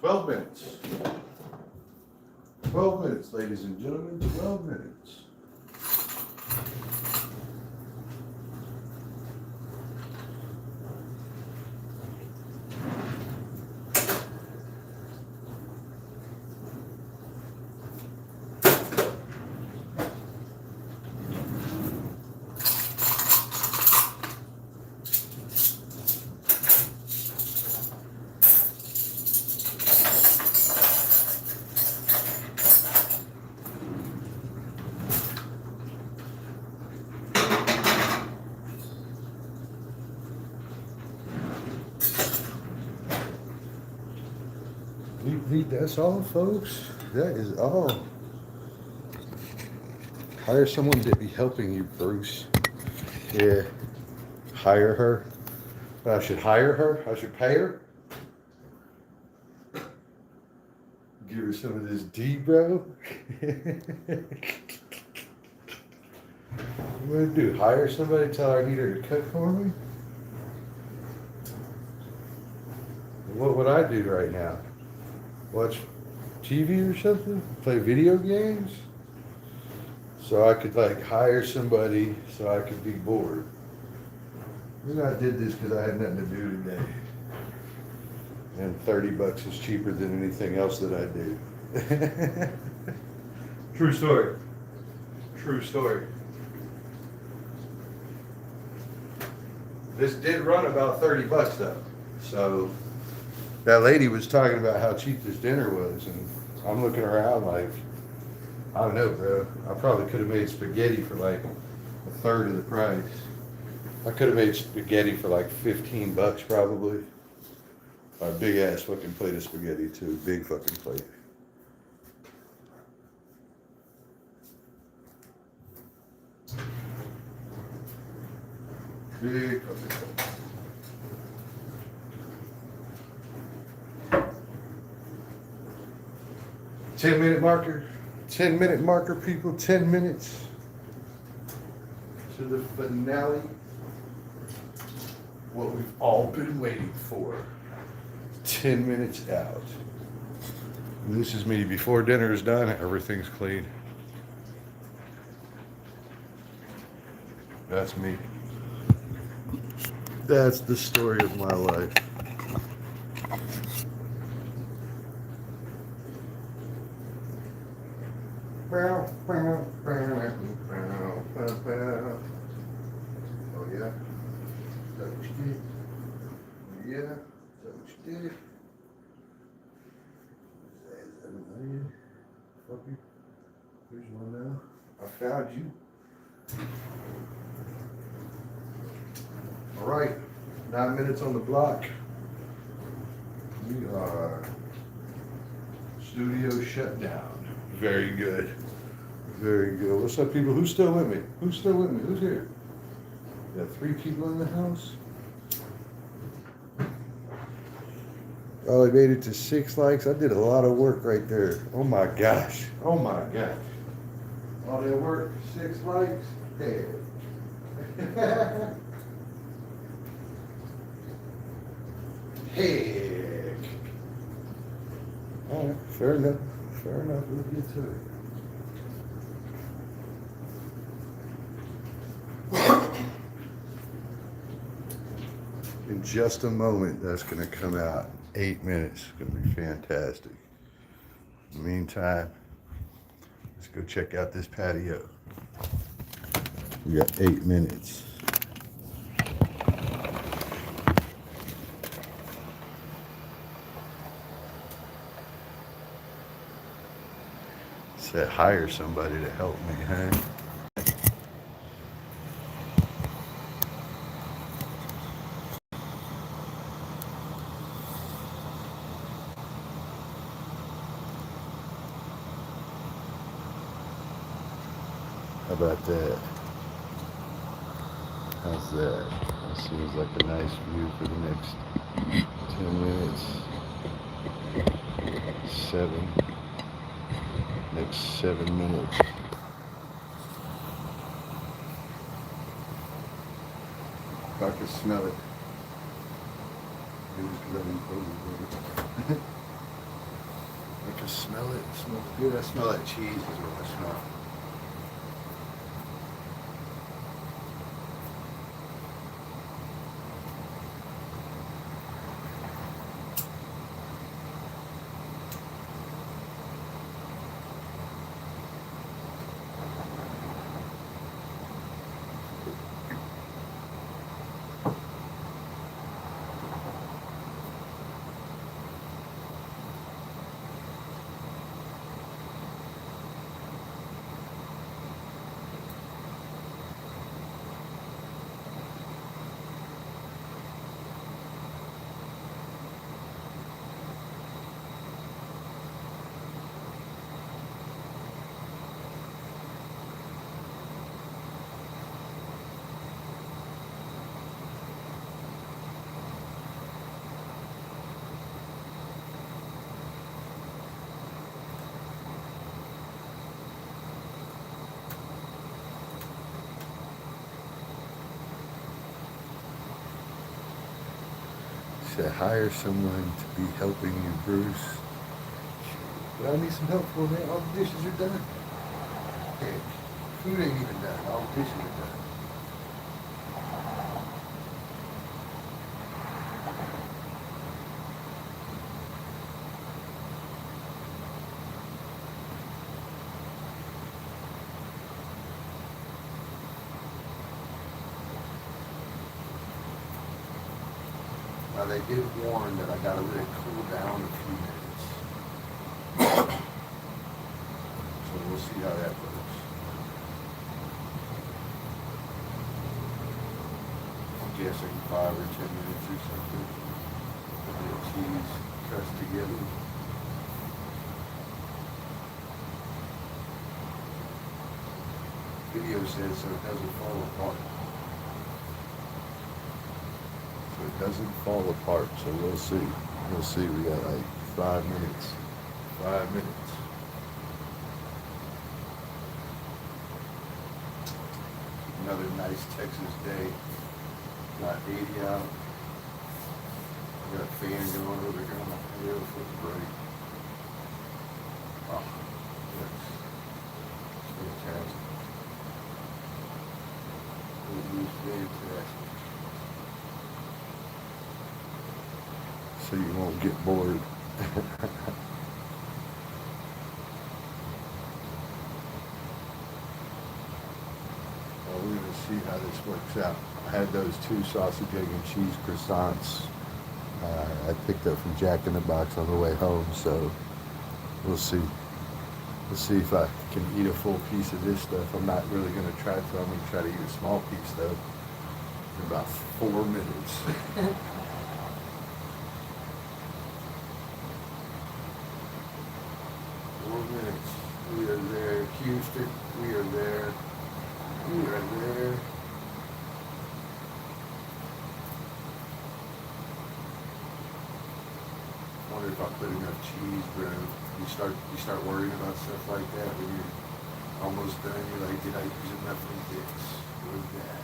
12 minutes. 12 minutes, ladies and gentlemen, 12 minutes. That's all, folks. That is all. Hire someone to be helping you, Bruce. Yeah. Hire her. I should hire her. I should pay her. Give her some of this D, bro. What do I do? Hire somebody, tell her I need her to cook for me? What would I do right now? Watch TV or something? Play video games? So I could like hire somebody so I could be bored. Maybe I did this because I had nothing to do today. And 30 bucks is cheaper than anything else that I do. True story. True story. This did run about 30 bucks though. So that lady was talking about how cheap this dinner was, and I'm looking around like, I don't know, bro. I probably could have made spaghetti for like a third of the price. I could have made spaghetti for like 15 bucks probably. A big ass fucking plate of spaghetti too. Big fucking plate. Big fucking plate. 10-minute marker. 10-minute marker, people. 10 minutes to the finale. What we've all been waiting for. 10 minutes out. And this is me. Before dinner is done, everything's clean. That's me. That's the story of my life. Oh yeah? Is that what you did? Yeah? Is that what you did? Is that an onion? Fuck you. Here's one now. I found you. Alright. 9 minutes on the block. We are studio shut down. Very good. Very good. What's up, people? Who's still with me? Who's still with me? Who's here? We got 3 people in the house. Oh, I made it to 6 likes. I did a lot of work right there. Oh my gosh. Oh my gosh. All that work, 6 likes. Hey. Heck. All right, fair enough. Fair enough. We'll get to it. In just a moment, that's going to come out. 8 minutes. It's going to be fantastic. In the meantime, let's go check out this patio. We got 8 minutes. Said hire somebody to help me, huh? How about that? How's that? That seems like a nice view for the next 10 minutes. 7. Next 7 minutes. If I can smell it. It was letting go. Just smell it. It smells good. I smell that cheese is what I smell. Said hire someone to be helping you, Bruce. But I need some help for me. All the dishes are done. Heck, food ain't even done. All the dishes are done. Now they did warn that I gotta let it cool down a few minutes. So we'll see how that goes. I'm guessing 5 or 10 minutes or something. Put the cheese crust together. Video says so it doesn't fall apart. So it doesn't fall apart, so we'll see. We'll see. We got like 5 minutes. 5 minutes. Another nice Texas day. Got 80 out. I got a fan going over here on my patio for the break. Oh, that's fantastic. It was fantastic. So you won't get bored. Well, we're going to see how this works out. I had those 2 sausage, egg, and cheese croissants I picked up from Jack in the Box on the way home, so we'll see. We'll see if I can eat a full piece of this stuff. I'm not really going to try to. I'm going to try to eat a small piece, though, in about 4 minutes. 4 minutes. We are there. Houston, we are there. We are there. I wonder if I put enough cheese, bro. You start worrying about stuff like that when you're almost done. You're like, did I use enough of this or that?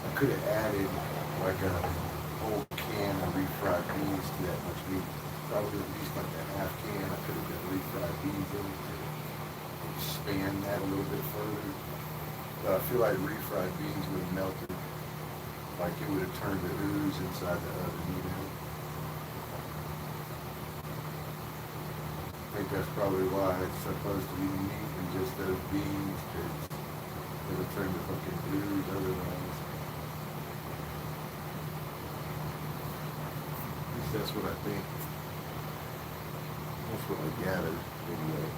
I could have added like a whole can of refried beans to that much meat. Probably at least like a half can. I could have done refried beans in it to expand that a little bit further. But I feel like refried beans would have melted. Like it would have turned to ooze inside the oven, you know? I think that's probably why it's supposed to be meat and just those beans, because it would turn to fucking ooze otherwise. At least that's what I think. That's what I gathered, anyway.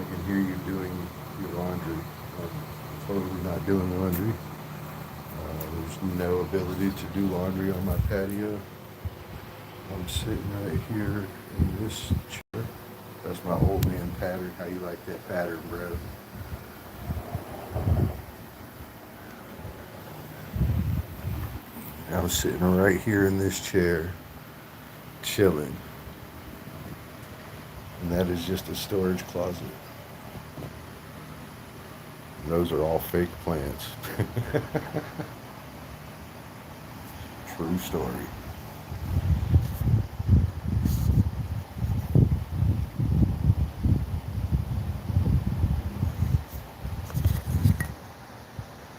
I can hear you doing your laundry. I'm totally not doing laundry. There's no ability to do laundry on my patio. I'm sitting right here in this chair. That's my old man pattern. How you like that pattern, bro? I'm sitting right here in this chair, chilling. And that is just a storage closet. Those are all fake plants. True story.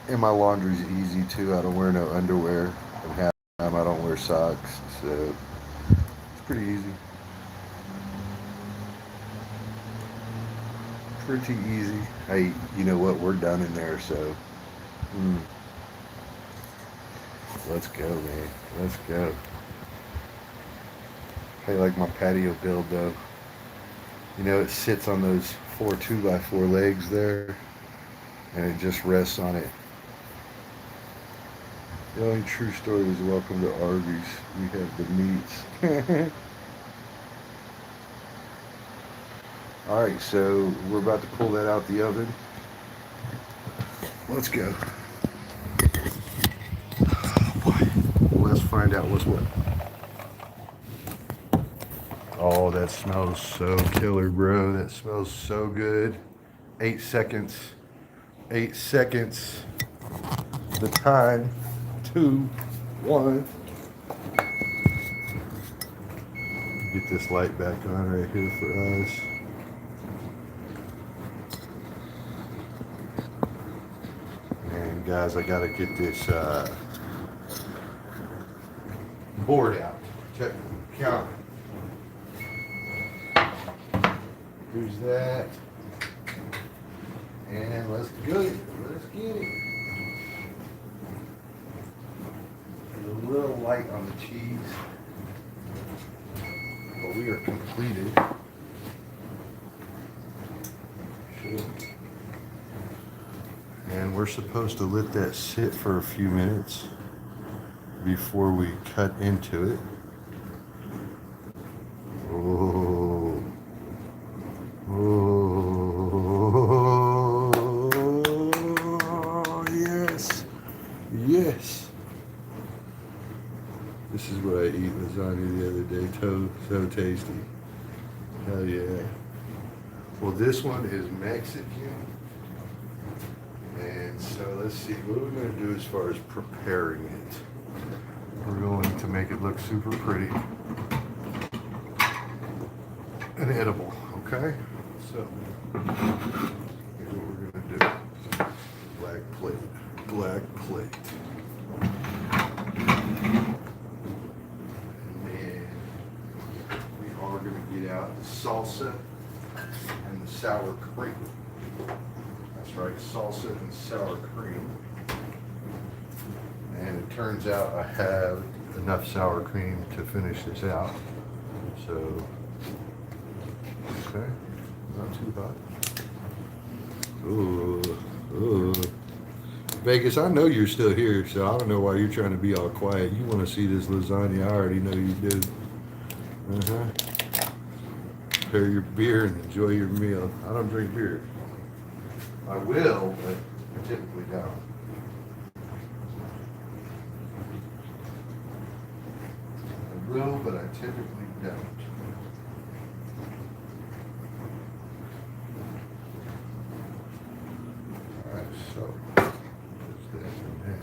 And my laundry's easy too. I don't wear no underwear. And half the time I don't wear socks. So it's pretty easy. Pretty easy. Hey, you know what? We're done in there, so mm, let's go, man. Let's go. I like my patio build though. You know, it sits on those four 2x4 legs there, and it just rests on it. The only true story is welcome to Arby's. We have the meats. All right, so we're about to pull that out the oven. Let's go. Oh boy. Let's find out what's what. Oh, that smells so killer, bro. That smells so good. 8 seconds. 8 seconds. The time. 2, 1. Get this light back on right here for us. And guys, I gotta get this board out. Check the counter. Here's that. And let's go. Let's get it. A little light on the cheese. But we are completed. And we're supposed to let that sit for a few minutes before we cut into it. Oh, oh, yes, yes. This is what I eat lasagna the other day. So tasty. Hell yeah. Well, this one is Mexican. And so let's see, what are we going to do as far as preparing it? We're going to make it look super pretty and edible, okay? So, here's what we're going to do. Black plate, black plate. And then we are going to get out the salsa and the sour cream. That's right, salsa and sour cream. And it turns out I have enough sour cream to finish this out. So, okay, not too hot. Ooh, ooh. Vegas, I know you're still here, so I don't know why you're trying to be all quiet. You want to see this lasagna, I already know you do. Prepare your beer and enjoy your meal. I don't drink beer. I will, but I typically don't. I will, but I typically don't. Alright, so there's that and that.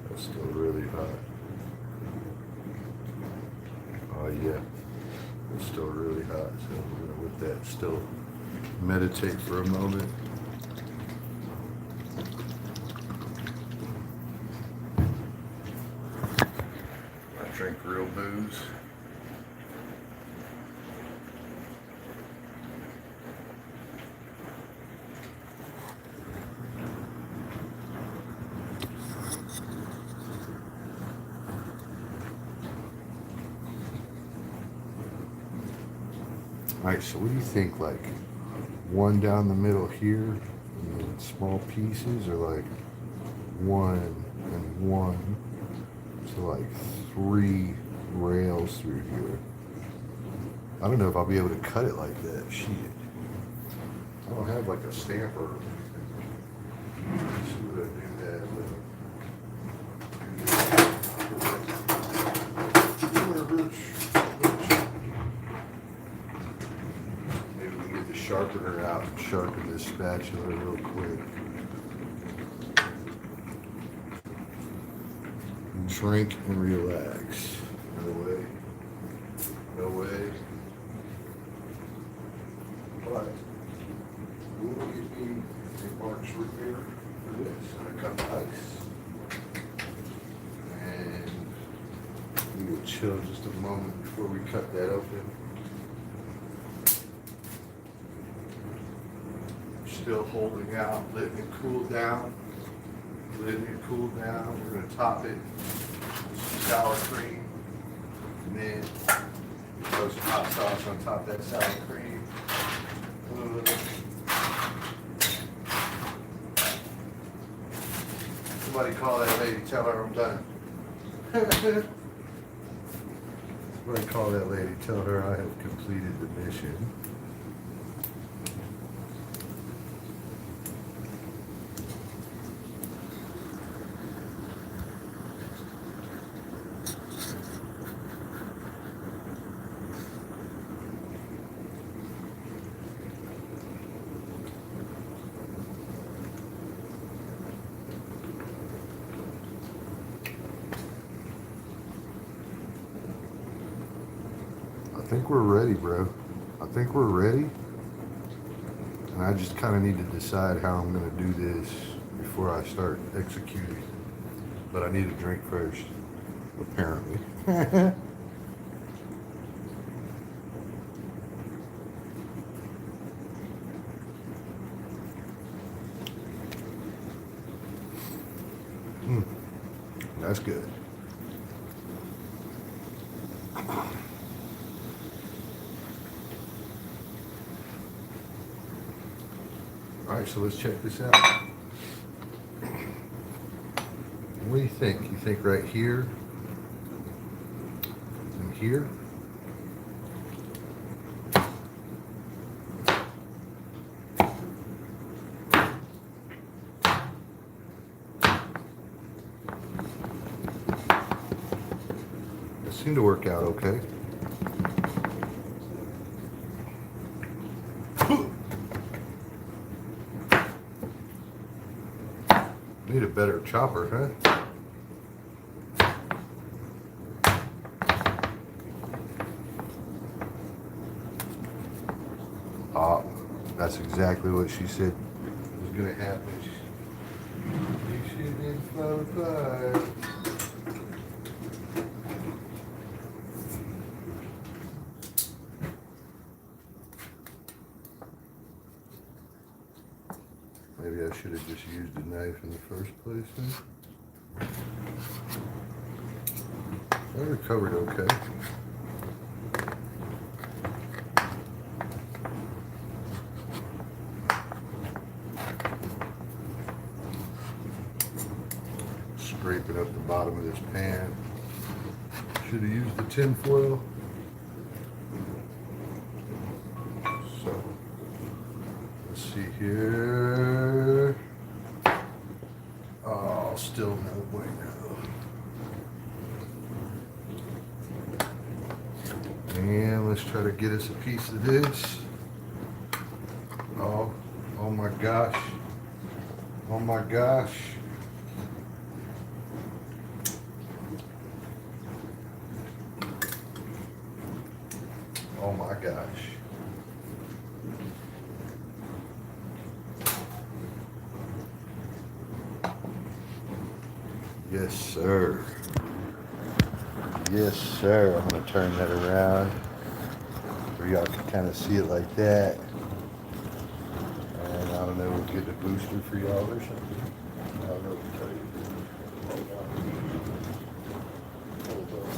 That's still really hot. Oh yeah, it's still really hot, so we're gonna let that still meditate for a moment. Drink real booze. Alright, so what do you think? Like one down the middle here, and then small pieces, or like one and one? So like 3 rails through here. I don't know if I'll be able to cut it like that. Shit. I don't have like a stamper. Let's see what I do that with. Maybe we can get the sharpener out and sharpen this spatula real quick. drink and relax. No way. No way. But we'll give me a Mark's root beer for this and a cup of ice. And we will chill just a moment before we cut that open. Still holding out, letting it cool down. Letting it cool down. We're going to top it with some sour cream. And then throw some hot sauce on top of that sour cream. Somebody call that lady, tell her I'm done. Somebody call that lady, tell her I have completed the mission. I think we're ready, bro. I think we're ready. And I just kind of need to decide how I'm going to do this before I start executing. But I need a drink first, apparently. That's good. All right, so let's check this out. What do you think? You think right here and here? It seemed to work out okay. Need a better chopper, huh? Oh, that's exactly what she said was gonna happen. She didn't float by. Maybe I should have just used a knife in the first place then. I recovered okay. Scraping up the bottom of this pan. Should have used the tin foil. So, let's see here. Oh, still no bueno. And let's try to get us a piece of this. Oh my gosh. Oh my gosh. Oh my gosh. Yes, sir. Yes, sir. I'm going to turn that around where y'all can kind of see it like that. And I don't know, we'll get a booster for y'all or something. I don't know what to tell you. Hold on.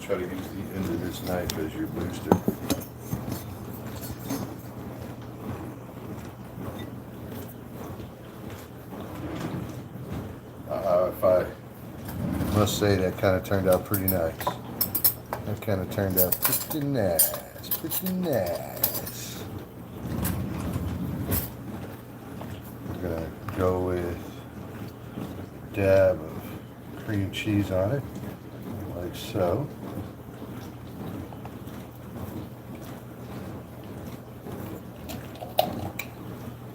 Try to use the end of this knife as your booster. If I must say, that kind of turned out pretty nice. That kind of turned out pretty nice. Pretty nice. I'm gonna go with a dab of cream cheese on it, like so.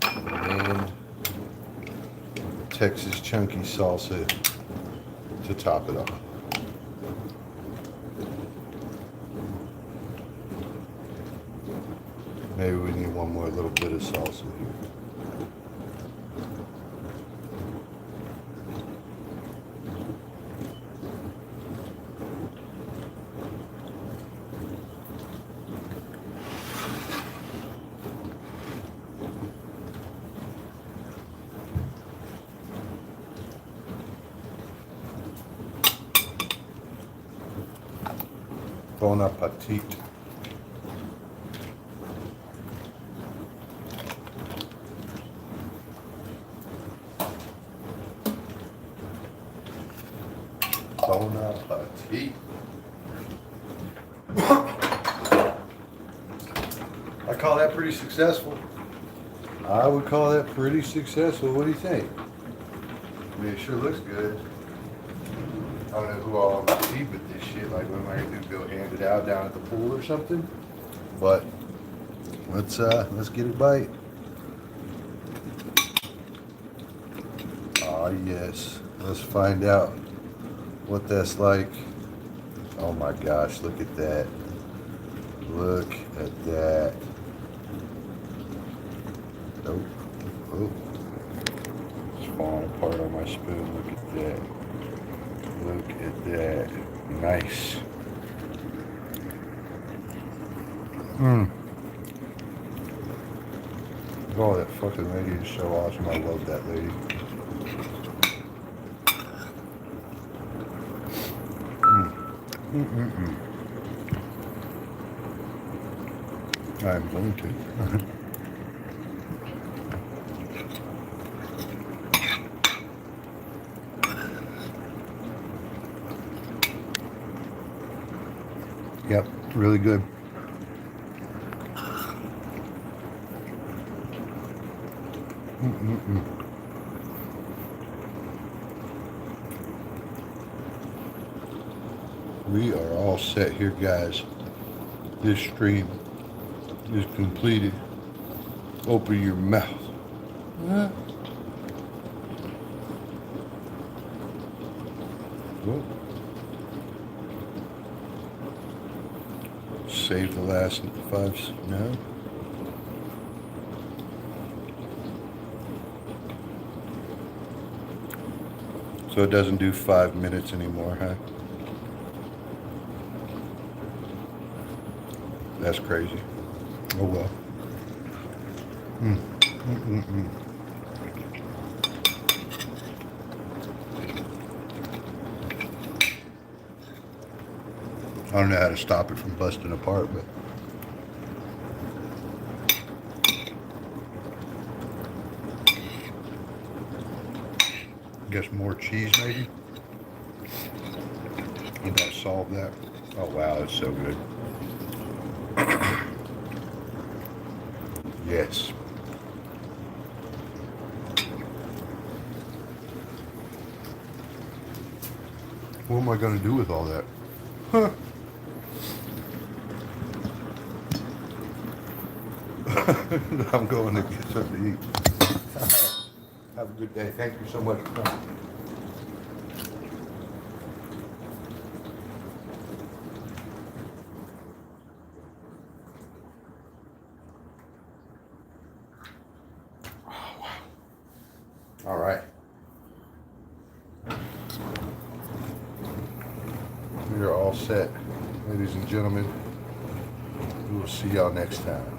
And Texas chunky salsa to top it off. Maybe we need one more little bit of salsa here. Bon appetit. Bon appetit. I call that pretty successful. I would call that pretty successful. What do you think? I mean, it sure looks good. I don't know who all I'm gonna feed with this shit. Like, what am I gonna do? Go hand it out down at the pool or something? But let's get a bite. Ah, yes. Let's find out what that's like. Oh my gosh! Look at that. Look at that. Oh, oh. It's falling apart on my spoon. Look at that. Look at that. Nice. Mmm. Oh, that fucking lady is so awesome. I love that lady. I'm going to. Yep, really good. We are all set here, guys. This stream is completed. Open your mouth. Huh? Oh. Save the last 5. No. So it doesn't do 5 minutes anymore, huh? That's crazy. Oh well. I don't know how to stop it from busting apart, but I guess more cheese maybe. Would that solve that? Oh wow, that's so good. Yes. What am I going to do with all that? Huh. I'm going to get something to eat. Have a good day. Thank you so much for coming. All right. We are all set, ladies and gentlemen. We will see y'all next time.